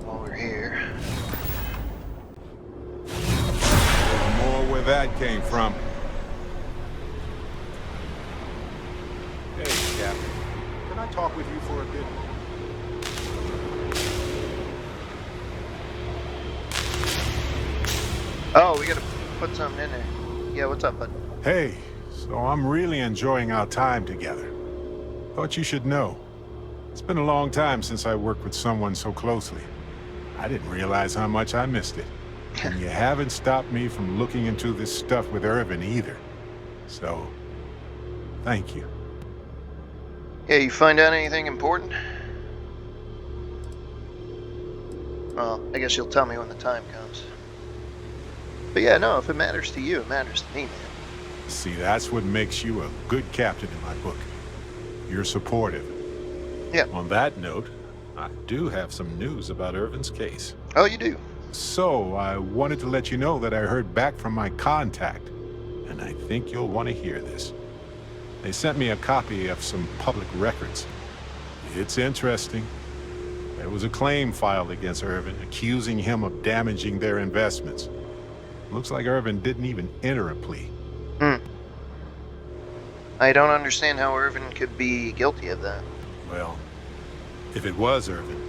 While we're here. More where that came from. Hey, Captain. Can I talk with you for a bit? Oh, we gotta put something in there. Yeah, what's up, bud? Hey, so I'm really enjoying our time together. Thought you should know. It's been a long time since I worked with someone so closely. I didn't realize how much I missed it. And you haven't stopped me from looking into this stuff with Irvin either. So, thank you. Yeah, you find out anything important? Well, I guess you'll tell me when the time comes. But yeah, no, if it matters to you, it matters to me, man. See, that's what makes you a good captain in my book. You're supportive. Yeah. On that note, I do have some news about Irvin's case. Oh, you do? So, I wanted to let you know that I heard back from my contact, and I think you'll want to hear this. They sent me a copy of some public records. It's interesting. There was a claim filed against Irvin, accusing him of damaging their investments. Looks like Irvin didn't even enter a plea. I don't understand how Irvin could be guilty of that. Well, if it was Irvin,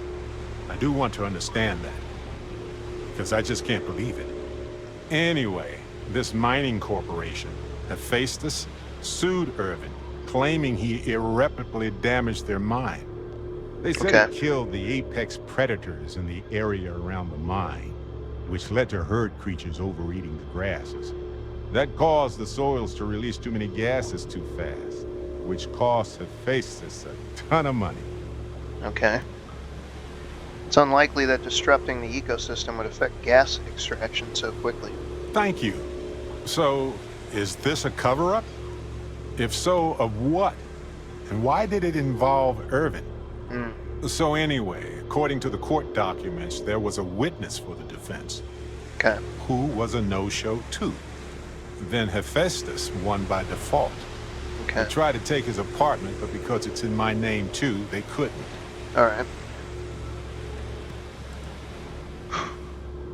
I do want to understand that. Because I just can't believe it. Anyway, this mining corporation, Hephaestus, sued Irvin, claiming he irreparably damaged their mine. They said he killed the apex predators in the area around the mine, which led to herd creatures overeating the grasses. That caused the soils to release too many gases too fast, which cost Hephaestus a ton of money. Okay. It's unlikely that disrupting the ecosystem would affect gas extraction so quickly. Thank you. So, is this a cover-up? If so, of what? And why did it involve Irvin? So anyway, according to the court documents, there was a witness for the defense. Okay. Who was a no-show too. Then Hephaestus won by default. Okay. They tried to take his apartment, but because it's in my name too, they couldn't. Alright.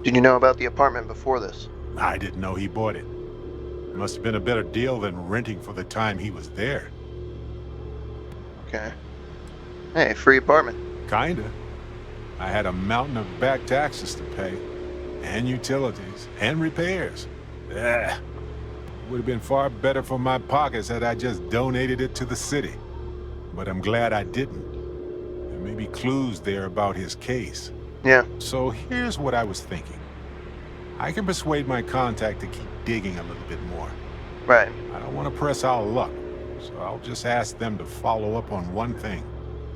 Did you know about the apartment before this? I didn't know he bought it. It must have been a better deal than renting for the time he was there. Okay. Hey, free apartment. Kinda. I had a mountain of back taxes to pay, and utilities, and repairs. Ugh. Would have been far better for my pockets had I just donated it to the city. But I'm glad I didn't. There may be clues there about his case. Yeah. So here's what I was thinking. I can persuade my contact to keep digging a little bit more. Right. I don't want to press our luck, so I'll just ask them to follow up on one thing.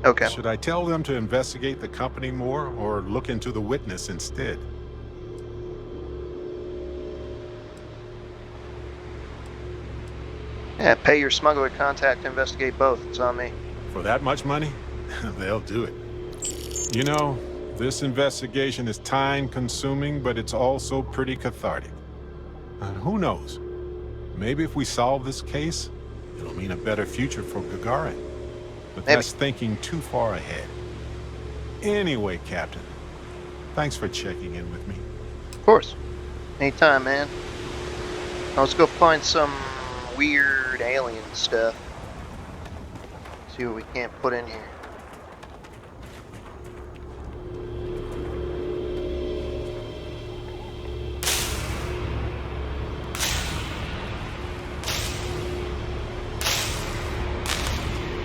Okay. Should I tell them to investigate the company more, or look into the witness instead? Yeah, pay your smuggler contact to investigate both. It's on me. For that much money? They'll do it. You know, this investigation is time-consuming, but it's also pretty cathartic. And who knows? Maybe if we solve this case, it'll mean a better future for Gagarin. But that's thinking too far ahead. Anyway, Captain, thanks for checking in with me. Of course. Anytime, man. Now let's go find some weird alien stuff. See what we can't put in here.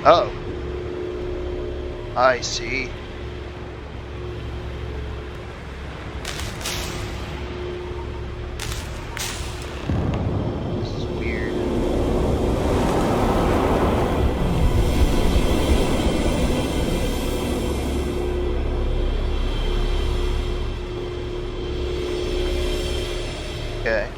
Oh. I see. This is weird. Okay.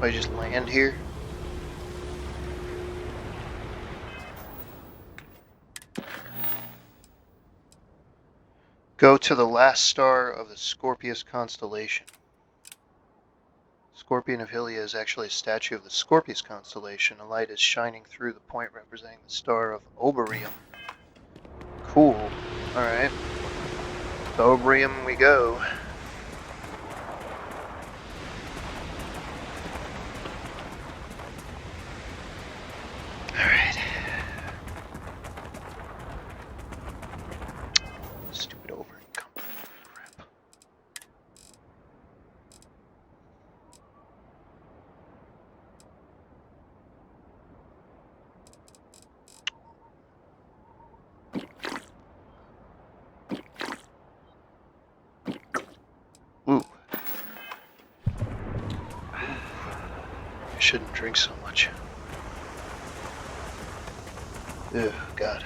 I just land here. Go to the last star of the Scorpius constellation. Scorpion of Hylia is actually a statue of the Scorpius constellation. A light is shining through the point representing the star of Oberium. Cool. Alright. To Oberium we go. Alright. Stupid over-income. Crap. Ooh. I shouldn't drink so much. Oh, God.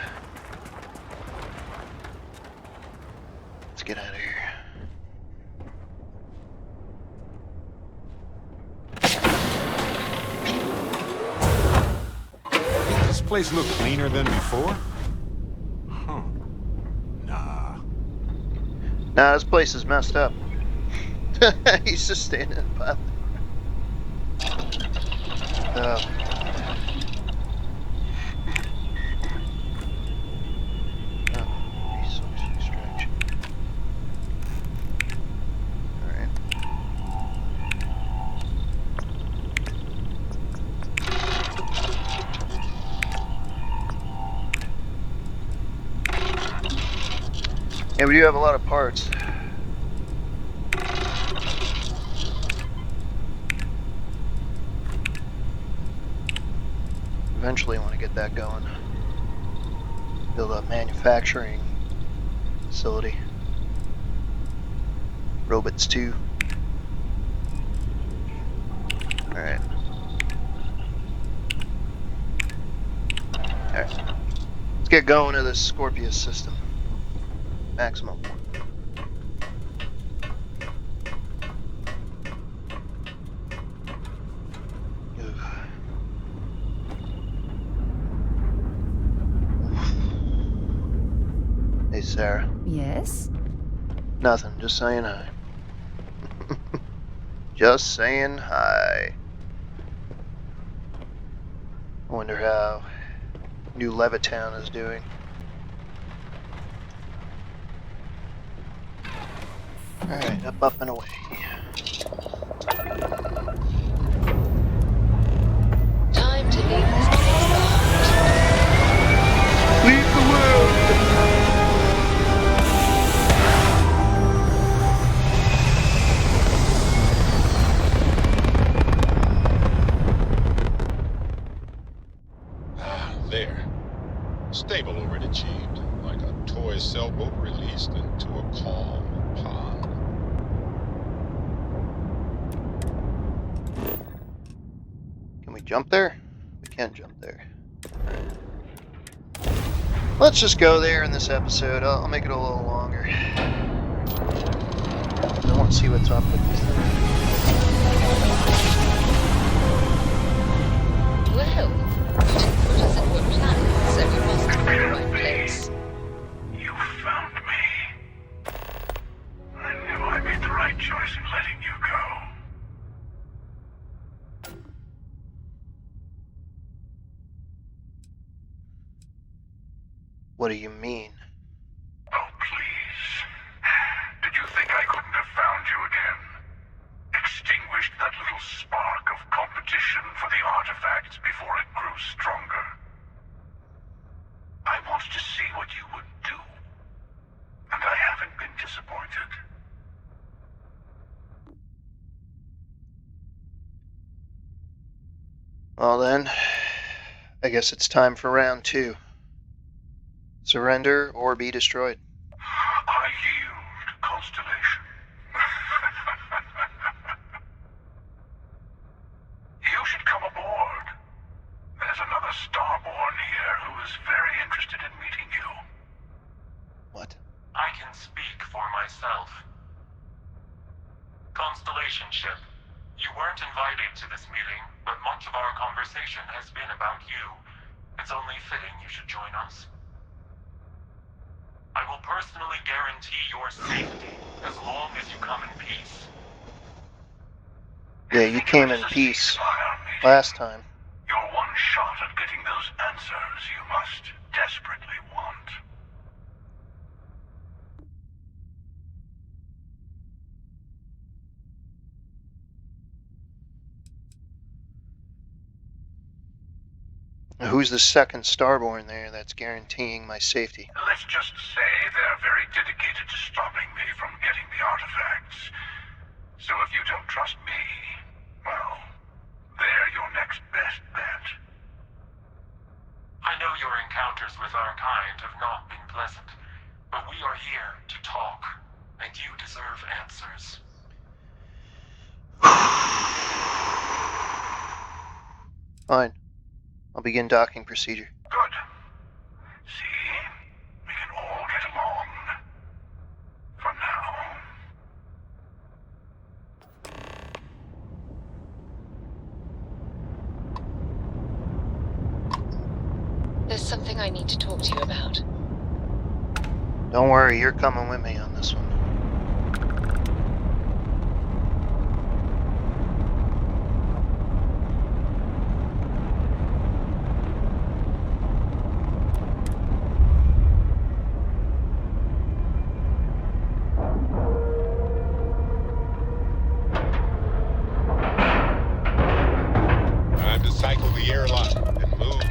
Let's get out of here. Does this place look cleaner than before? Huh. Nah. Nah, this place is messed up. He's just standing in the pile. Oh. Resource extraction. Yeah, we do have a lot of parts. Eventually want to get that going. Build a manufacturing facility. Robots too. Alright. Alright. Let's get going to the Scorpius system. Maximum. Hey, Sarah. Yes? Nothing, just saying hi. Just saying hi. I wonder how New Levittown is doing. Alright, up and away. Time to leave this place behind. Leave the world! There. Stable already achieved, like a toy sailboat released into a calm pond. Can we jump there? We can jump there. Let's just go there in this episode. I'll make it a little longer. I want to see what's up with this thing. Well, you didn't put us in good planning, so we must be in the right place. You found me. I knew I made the right choice in letting you go. What do you mean? Oh, please. Did you think I couldn't have found you again? Extinguished that little spark of competition for the artifacts before it grew stronger. I wanted to see what you would do. And I haven't been disappointed. Well then, I guess it's time for round 2. Surrender or be destroyed. I yield, Constellation. You should come aboard. There's another Starborn here who is very interested in meeting you. What? I can speak for myself. Constellation ship, you weren't invited to this meeting, but much of our conversation has been about you. It's only fitting you should join us. I will personally guarantee your safety as long as you come in peace. Yeah, you came in peace last time. You're one shot at getting those answers you must desperately want. Who's the second Starborn there that's guaranteeing my safety? Let's just say they're very dedicated to stopping me from getting the artifacts. So if you don't trust me, well, they're your next best bet. I know your encounters with our kind have not been pleasant, but we are here to talk, and you deserve answers. Fine. I'll begin docking procedure. Good. See? We can all get along. For now. There's something I need to talk to you about. Don't worry, you're coming with me on this one. Time to cycle the airlock and move.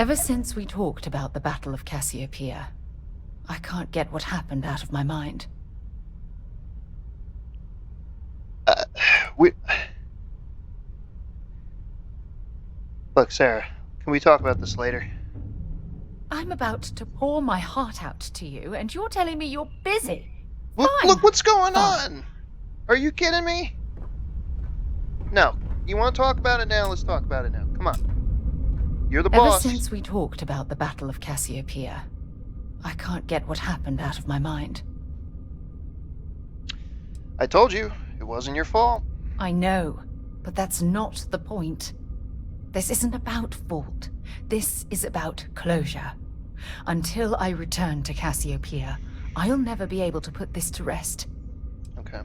Ever since we talked about the Battle of Cassiopeia, I can't get what happened out of my mind. Look, Sarah, can we talk about this later? I'm about to pour my heart out to you, and you're telling me you're busy. Look what's going Fine. on! Are you kidding me? No. You want to talk about it now? Let's talk about it now. Come on. You're the boss. Ever since we talked about the Battle of Cassiopeia, I can't get what happened out of my mind. I told you, it wasn't your fault. I know, but that's not the point. This isn't about fault. This is about closure. Until I return to Cassiopeia, I'll never be able to put this to rest. Okay.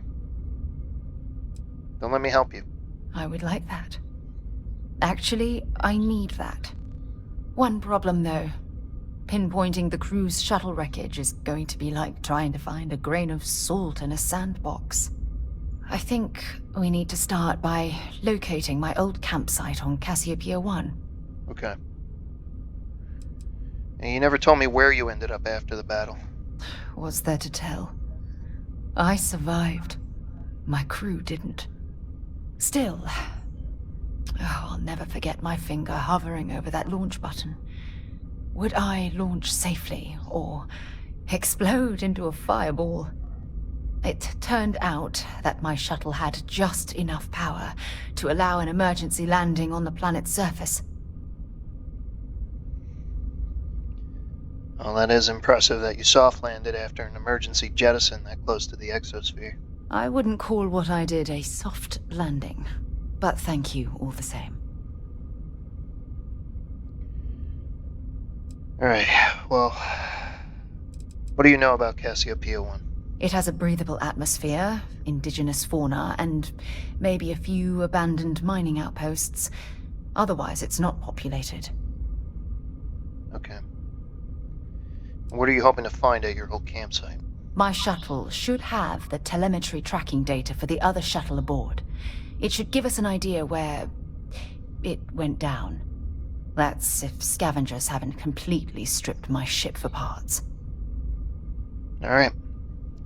Don't let me help you. I would like that. Actually, I need that. One problem, though. Pinpointing the crew's shuttle wreckage is going to be like trying to find a grain of salt in a sandbox. I think we need to start by locating my old campsite on Cassiopeia 1. Okay. And you never told me where you ended up after the battle. What's there to tell? I survived. My crew didn't. Still, I'll never forget my finger hovering over that launch button. Would I launch safely, or explode into a fireball? It turned out that my shuttle had just enough power to allow an emergency landing on the planet's surface. Well, that is impressive that you soft landed after an emergency jettison that close to the exosphere. I wouldn't call what I did a soft landing, but thank you all the same. Alright, well, what do you know about Cassiopeia 1? It has a breathable atmosphere, indigenous fauna, and maybe a few abandoned mining outposts. Otherwise, it's not populated. Okay. What are you hoping to find at your old campsite? My shuttle should have the telemetry tracking data for the other shuttle aboard. It should give us an idea where it went down. That's if scavengers haven't completely stripped my ship for parts. Alright.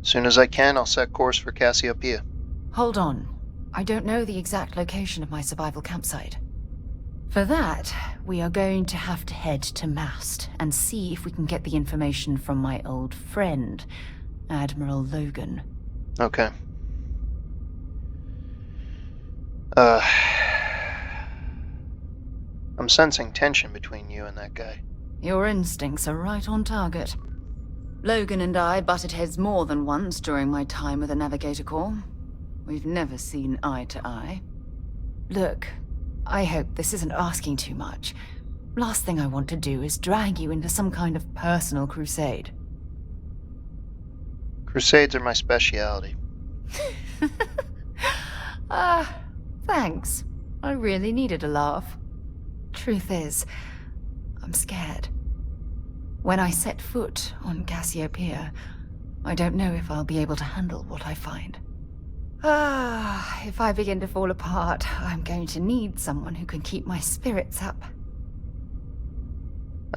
As soon as I can, I'll set course for Cassiopeia. Hold on. I don't know the exact location of my survival campsite. For that, we are going to have to head to Mast and see if we can get the information from my old friend, Admiral Logan. Okay. I'm sensing tension between you and that guy. Your instincts are right on target. Logan and I butted heads more than once during my time with the Navigator Corps. We've never seen eye to eye. Look, I hope this isn't asking too much. Last thing I want to do is drag you into some kind of personal crusade. Crusades are my specialty. Thanks. I really needed a laugh. Truth is, I'm scared. When I set foot on Cassiopeia, I don't know if I'll be able to handle what I find. If I begin to fall apart, I'm going to need someone who can keep my spirits up.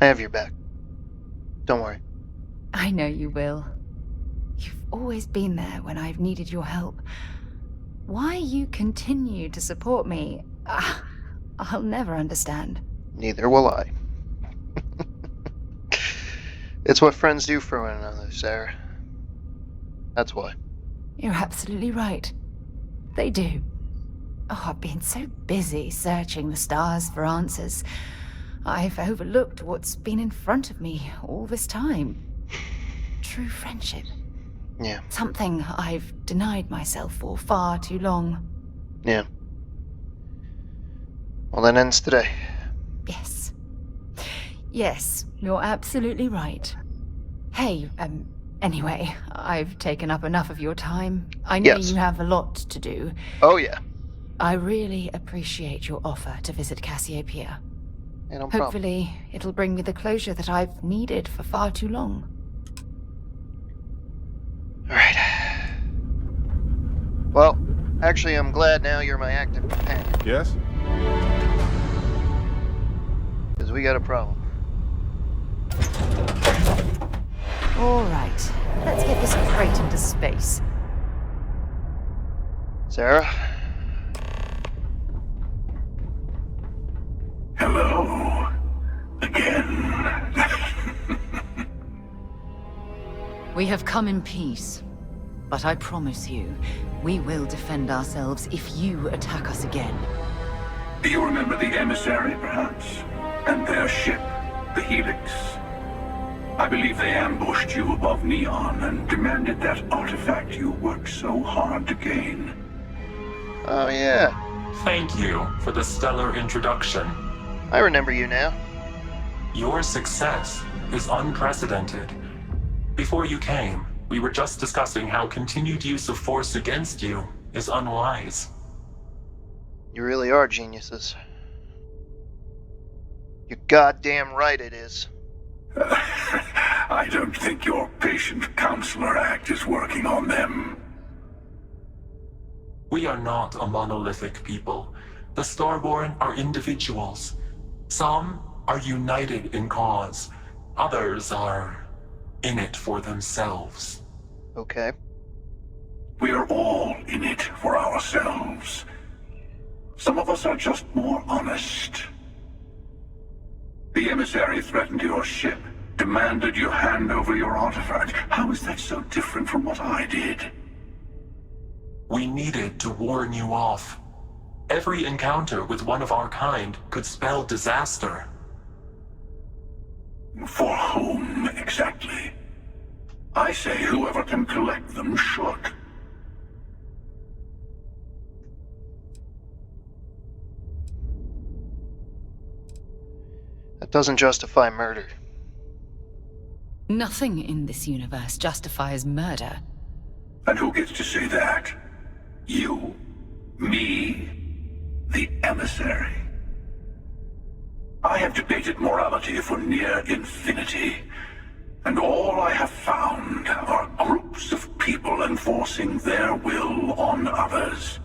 I have your back. Don't worry. I know you will. You've always been there when I've needed your help. Why you continue to support me, I'll never understand. Neither will I. It's what friends do for one another, Sarah. That's why. You're absolutely right. They do. Oh, I've been so busy searching the stars for answers. I've overlooked what's been in front of me all this time. True friendship. Yeah. Something I've denied myself for far too long. Yeah. Well, that ends today. Yes. Yes, you're absolutely right. Hey, anyway, I've taken up enough of your time. I know Yes. you have a lot to do. Oh, yeah. I really appreciate your offer to visit Cassiopeia. Yeah, no problem. Hopefully, it'll bring me the closure that I've needed for far too long. Alright. Well, actually, I'm glad now you're my active companion. Yes? Because we got a problem. All right, let's get this crate into space. Sarah? Hello. Again. We have come in peace, but I promise you, we will defend ourselves if you attack us again. Do you remember the emissary, perhaps? And their ship, the Helix? I believe they ambushed you above Neon and demanded that artifact you worked so hard to gain. Oh, yeah. Thank you for the stellar introduction. I remember you now. Your success is unprecedented. Before you came, we were just discussing how continued use of force against you is unwise. You really are geniuses. You're goddamn right it is. I don't think your patient counselor act is working on them. We are not a monolithic people. The Starborn are individuals. Some are united in cause. Others are in it for themselves. Okay. We are all in it for ourselves. Some of us are just more honest. The emissary threatened your ship, demanded you hand over your artifact. How is that so different from what I did? We needed to warn you off. Every encounter with one of our kind could spell disaster. For whom, exactly? I say whoever can collect them should. That doesn't justify murder. Nothing in this universe justifies murder. And who gets to say that? You? Me? The emissary? I have debated morality for near infinity, and all I have found are groups of people enforcing their will on others.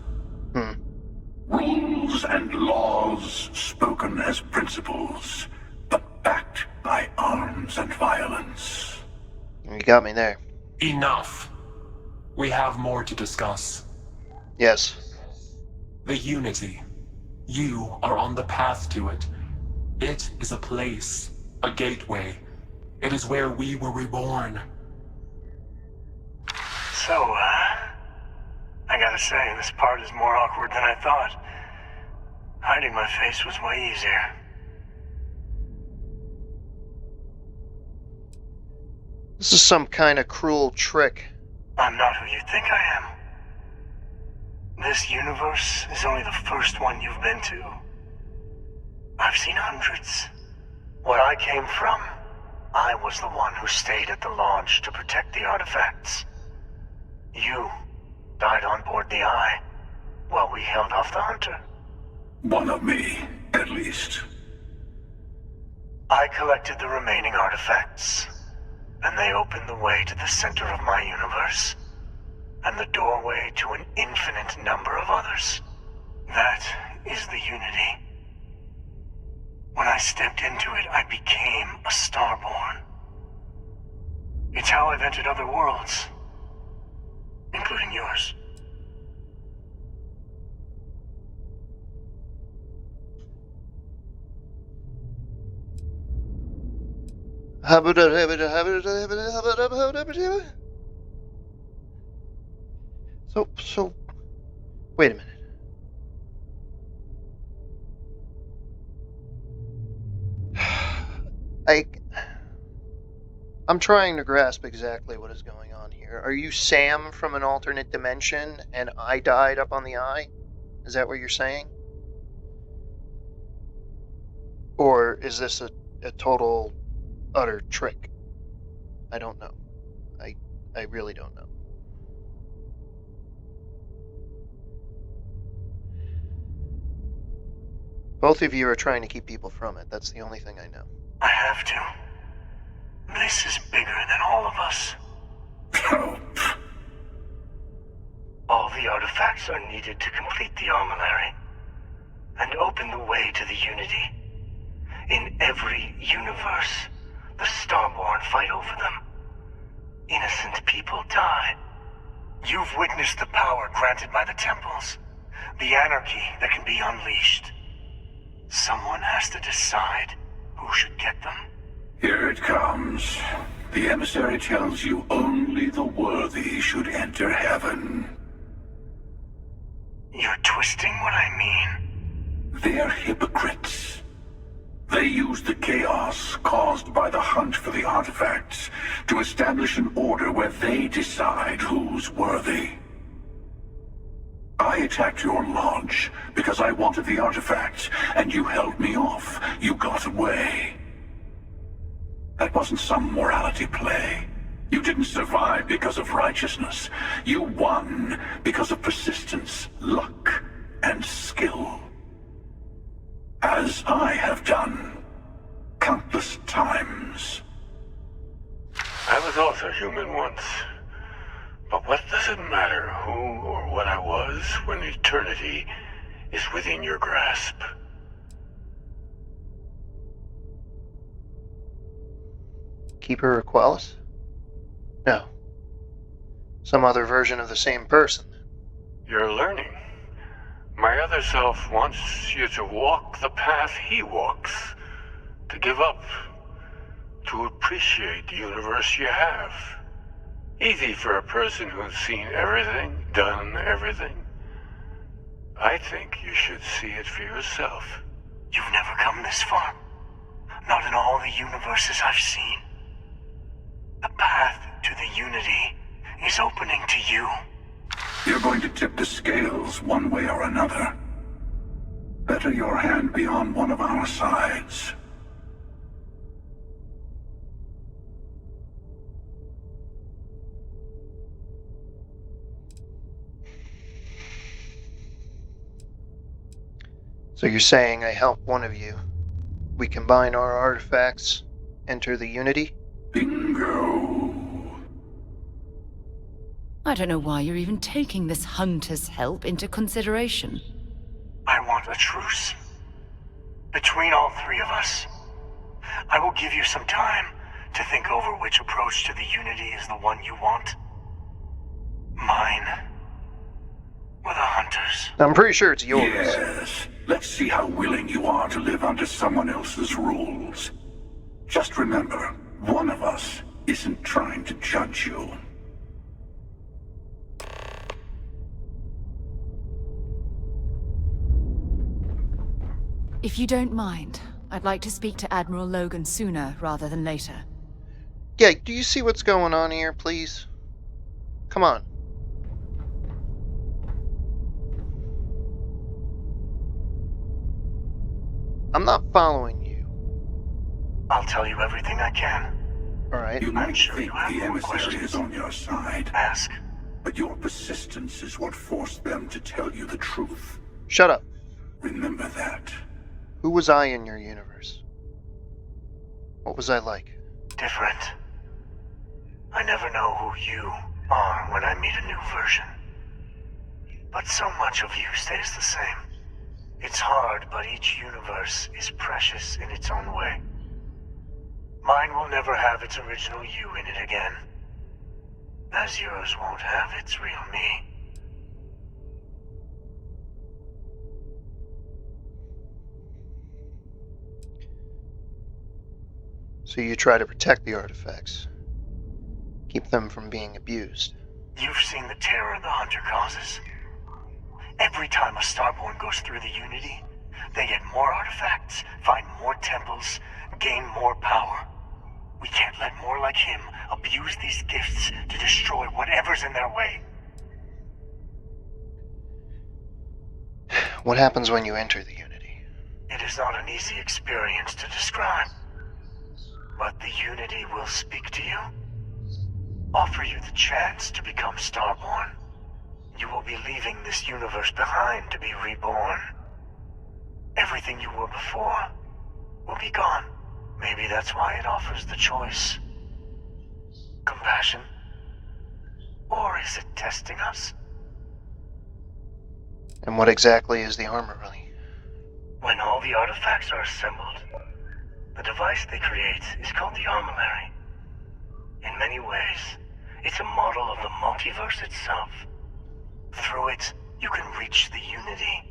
Rules and laws spoken as principles, but backed by arms and violence. You got me there. Enough. We have more to discuss. Yes. The Unity. You are on the path to it. It is a place, a gateway. It is where we were reborn. So, I gotta say, this part is more awkward than I thought. Hiding my face was way easier. This is some kind of cruel trick. I'm not who you think I am. This universe is only the first one you've been to. I've seen hundreds. Where I came from, I was the one who stayed at the launch to protect the artifacts. You died on board the Eye, while we held off the Hunter. One of me, at least. I collected the remaining artifacts, and they opened the way to the center of my universe, and the doorway to an infinite number of others. That is the Unity. When I stepped into it, I became a Starborn. It's how I've entered other worlds, including yours. So, wait a minute. I'm trying to grasp exactly what is going on here. Are you Sam from an alternate dimension and I died up on the Eye? Is that what you're saying? Or is this a total, utter trick? I don't know. I really don't know. Both of you are trying to keep people from it. That's the only thing I know. I have to. This is bigger than all of us. All the artifacts are needed to complete the armillary and open the way to the Unity. In every universe, the Starborn fight over them. people die. You've witnessed the power granted by the temples, the anarchy that can be unleashed. Someone has to decide who should get them. Here it comes. The emissary tells you only the worthy should enter heaven. You're twisting what I mean. They're hypocrites. They use the chaos caused by the hunt for the artifacts to establish an order where they decide who's worthy. I attacked your lodge because I wanted the artifacts, and you held me off. You got away. That wasn't some morality play. You didn't survive because of righteousness. You won because of persistence, luck, and skill. As I have done countless times. I was also human once. But what does it matter who or what I was when eternity is within your grasp? Keeper Aquilus? No. Some other version of the same person. You're learning. My other self wants you to walk the path he walks. To give up. To appreciate the universe you have. Easy for a person who's seen everything, done everything. I think you should see it for yourself. You've never come this far. Not in all the universes I've seen. The path to the unity is opening to you. You're going to tip the scales one way or another. Better your hand be on one of our sides. So you're saying I help one of you. We combine our artifacts, enter the Unity? Bingo. I don't know why you're even taking this hunter's help into consideration. I want a truce. Between all three of us. I will give you some time to think over which approach to the Unity is the one you want. Mine. Or the Hunter's. I'm pretty sure it's yours. Yes. Let's see how willing you are to live under someone else's rules. Just remember, one of us isn't trying to judge you. If you don't mind, I'd like to speak to Admiral Logan sooner rather than later. Yeah, do you see what's going on here, please? Come on. I'm not following you. I'll tell you everything I can. Alright. You might sure think you have the more emissary questions. is on your side, Ask. but your persistence is what forced them to tell you the truth. Shut up. Remember that. Who was I in your universe? What was I like? Different. I never know who you are when I meet a new version. But so much of you stays the same. It's hard, but each universe is precious in its own way. Mine will never have its original you in it again. As yours won't have its real me. So you try to protect the artifacts. Keep them from being abused. You've seen the terror the Hunter causes. Every time a Starborn goes through the Unity, they get more artifacts, find more temples, gain more power. We can't let more like him abuse these gifts to destroy whatever's in their way. What happens when you enter the Unity? It is not an easy experience to describe. But the Unity will speak to you. Offer you the chance to become Starborn. You will be leaving this universe behind to be reborn. Everything you were before will be gone. Maybe that's why it offers the choice. Compassion? Or is it testing us? And what exactly is the armory? When all the artifacts are assembled, the device they create is called the Armillary. In many ways, It's a model of the multiverse itself. Through it, you can reach the Unity.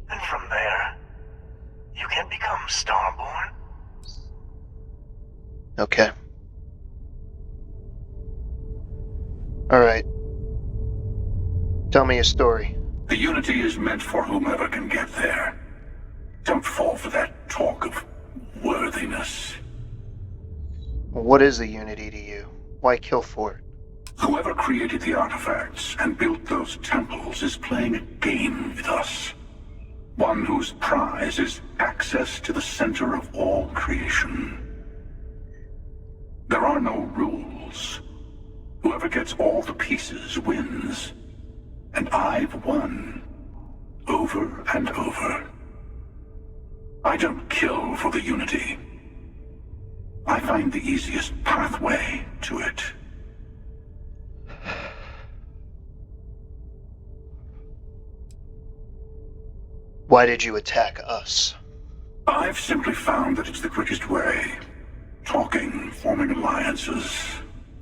And from there, you can become Starborn. Okay. Alright. Tell me a story. The Unity is meant for whomever can get there. Don't fall for that talk of worthiness. What is the Unity to you? Why kill for it? Whoever created the artifacts and built those temples is playing a game with us. One whose prize is access to the center of all creation. There are no rules. Whoever gets all the pieces wins. And I've won. Over and over. I don't kill for the Unity. I find the easiest pathway to it. Why did you attack us? I've simply found that it's the quickest way. Talking, forming alliances,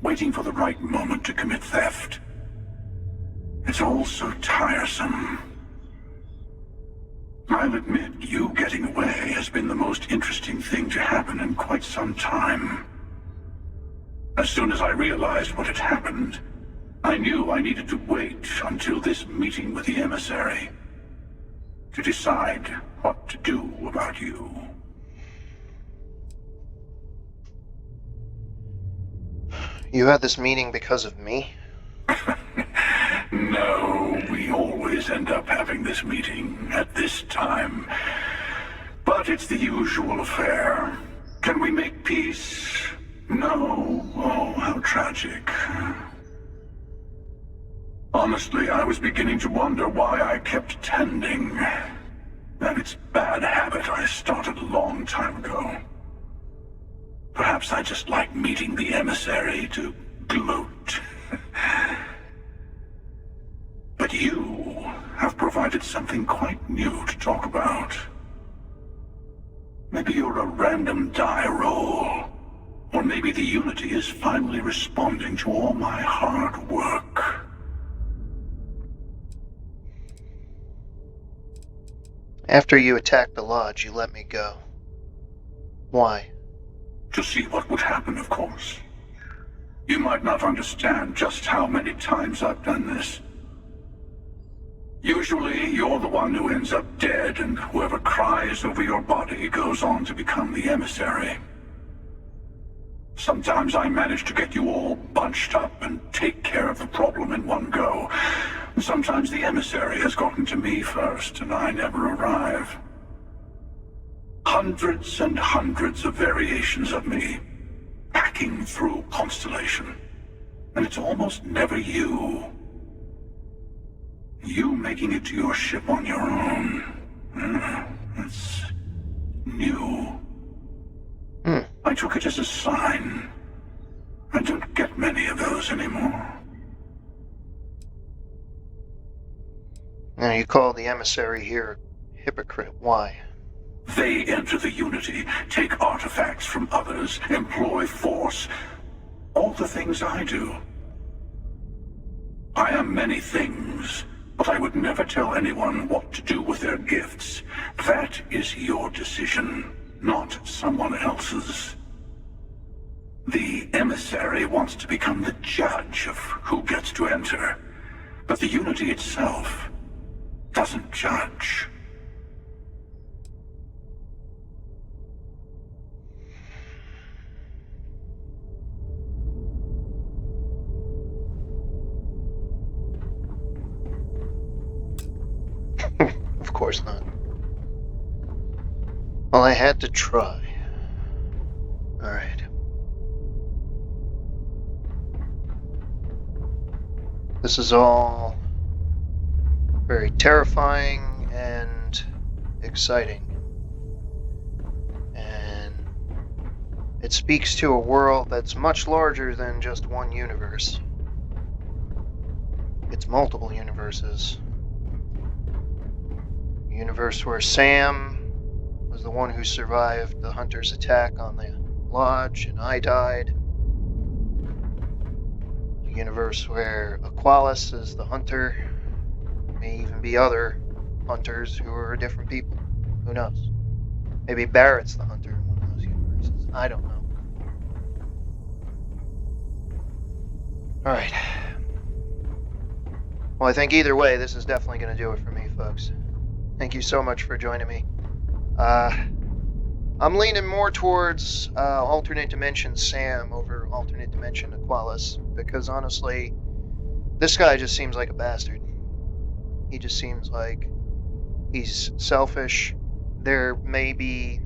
waiting for the right moment to commit theft. It's all so tiresome. I'll admit, you getting away has been the most interesting thing to happen in quite some time. As soon as I realized what had happened, I knew I needed to wait until this meeting with the emissary to decide what to do about you. You had this meeting because of me? No, we always end up having this meeting at this time. But it's the usual affair. Can we make peace? No. Oh, how tragic. Honestly, I was beginning to wonder why I kept attending. And it's bad habit I started a long time ago. Perhaps I just like meeting the emissary to gloat. But you have provided something quite new to talk about. Maybe you're a random die roll. Or maybe the Unity is finally responding to all my hard work. After you attacked the lodge, you let me go. Why? To see what would happen, of course. You might not understand just how many times I've done this. Usually, you're the one who ends up dead, and whoever cries over your body goes on to become the emissary. Sometimes I manage to get you all bunched up and take care of the problem in one go. Sometimes the emissary has gotten to me first, and I never arrive. Hundreds and hundreds of variations of me, hacking through Constellation. And it's almost never you. You making it to your ship on your own. It's new. I took it as a sign. I don't get many of those anymore. Now you call the emissary here a hypocrite. Why? They enter the Unity, take artifacts from others, employ force. All the things I do. I am many things, but I would never tell anyone what to do with their gifts. That is your decision, not someone else's. The emissary wants to become the judge of who gets to enter, but the Unity itself doesn't judge. Of course not. Well, I had to try. Alright. This is all very terrifying and exciting. And it speaks to a world that's much larger than just one universe. It's multiple universes. A universe where Sam was the one who survived the Hunter's attack on the lodge, and I died. A universe where Aquilus is the hunter. May even be other hunters who are different people. Who knows? Maybe Barrett's the hunter in one of those universes. I don't know. Alright. Well, I think either way, this is definitely going to do it for me, folks. Thank you so much for joining me. I'm leaning more towards alternate dimension Sam over alternate dimension Aquilus, because honestly, this guy just seems like a bastard. He just seems like he's selfish. There may be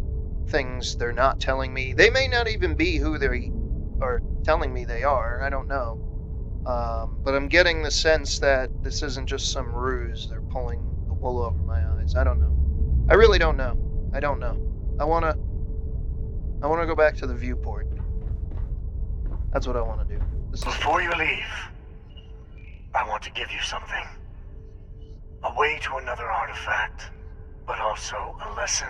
things they're not telling me. They may not even be who they are telling me they are. I don't know. But I'm getting the sense that this isn't just some ruse. They're pulling the wool over my eyes. I don't know. I really don't know. I don't know. I wanna go back to the viewport. That's what I want to do. Before you leave, I want to give you something. A way to another artifact, but also a lesson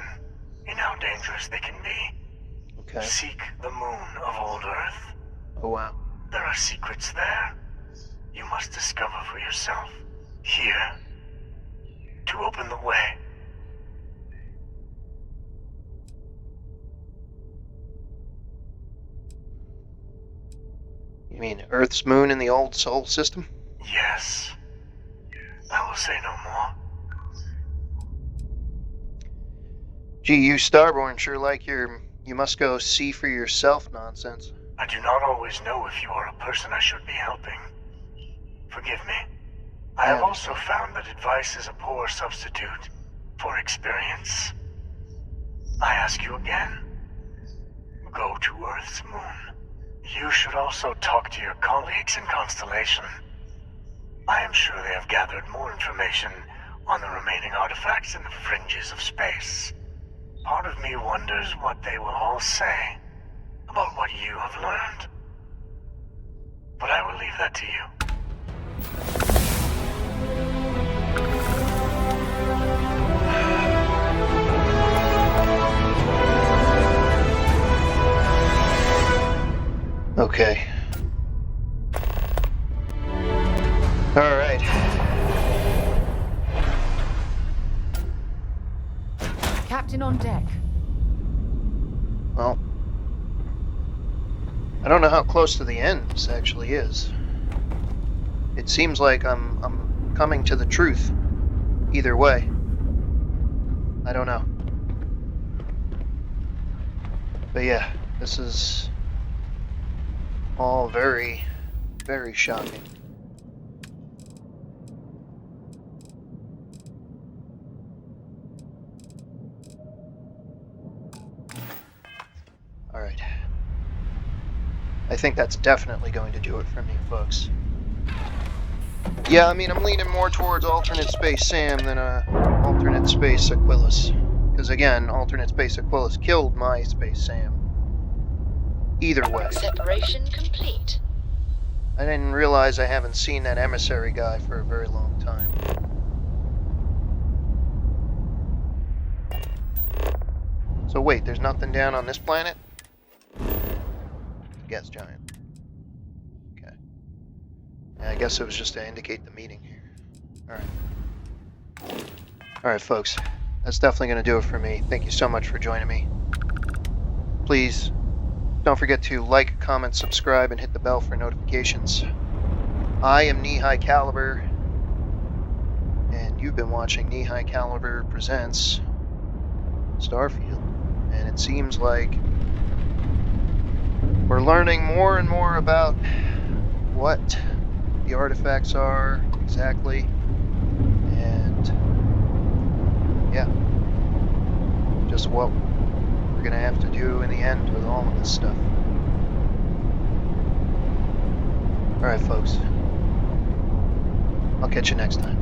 in how dangerous they can be. Okay. Seek the moon of old Earth. Oh, wow. There are secrets there. You must discover for yourself. Here. To open the way. You mean Earth's moon in the old Sol system? Yes. I will say no more. Gee, you Starborn sure like your you must go see for yourself nonsense. I do not always know if you are a person I should be helping. Forgive me. I have also found that advice is a poor substitute for experience. I ask you again. Go to Earth's moon. You should also talk to your colleagues in Constellation. I am sure they have gathered more information on the remaining artifacts in the fringes of space. Part of me wonders what they will all say about what you have learned. But I will leave that to you. Okay. All right. Captain on deck. Well, I don't know how close to the end this actually is. It seems like I'm coming to the truth. Either way. I don't know. But yeah, this is all very, very shocking. Alright. I think that's definitely going to do it for me, folks. Yeah, I mean, I'm leaning more towards alternate space Sam than alternate space Aquilus. Because again, alternate space Aquilus killed my space Sam. Either way. Separation complete. I didn't realize I haven't seen that emissary guy for a very long time. So wait, there's nothing down on this planet? Gas giant. Okay. Yeah, I guess it was just to indicate the meeting here. Alright. Alright, folks. That's definitely going to do it for me. Thank you so much for joining me. Please don't forget to like, comment, subscribe, and hit the bell for notifications. I am Knee High Caliber, and you've been watching Knee High Caliber Presents Starfield. And it seems like we're learning more and more about what the artifacts are exactly. And yeah, just what we're going to have to do in the end with all of this stuff. Alright, folks. I'll catch you next time.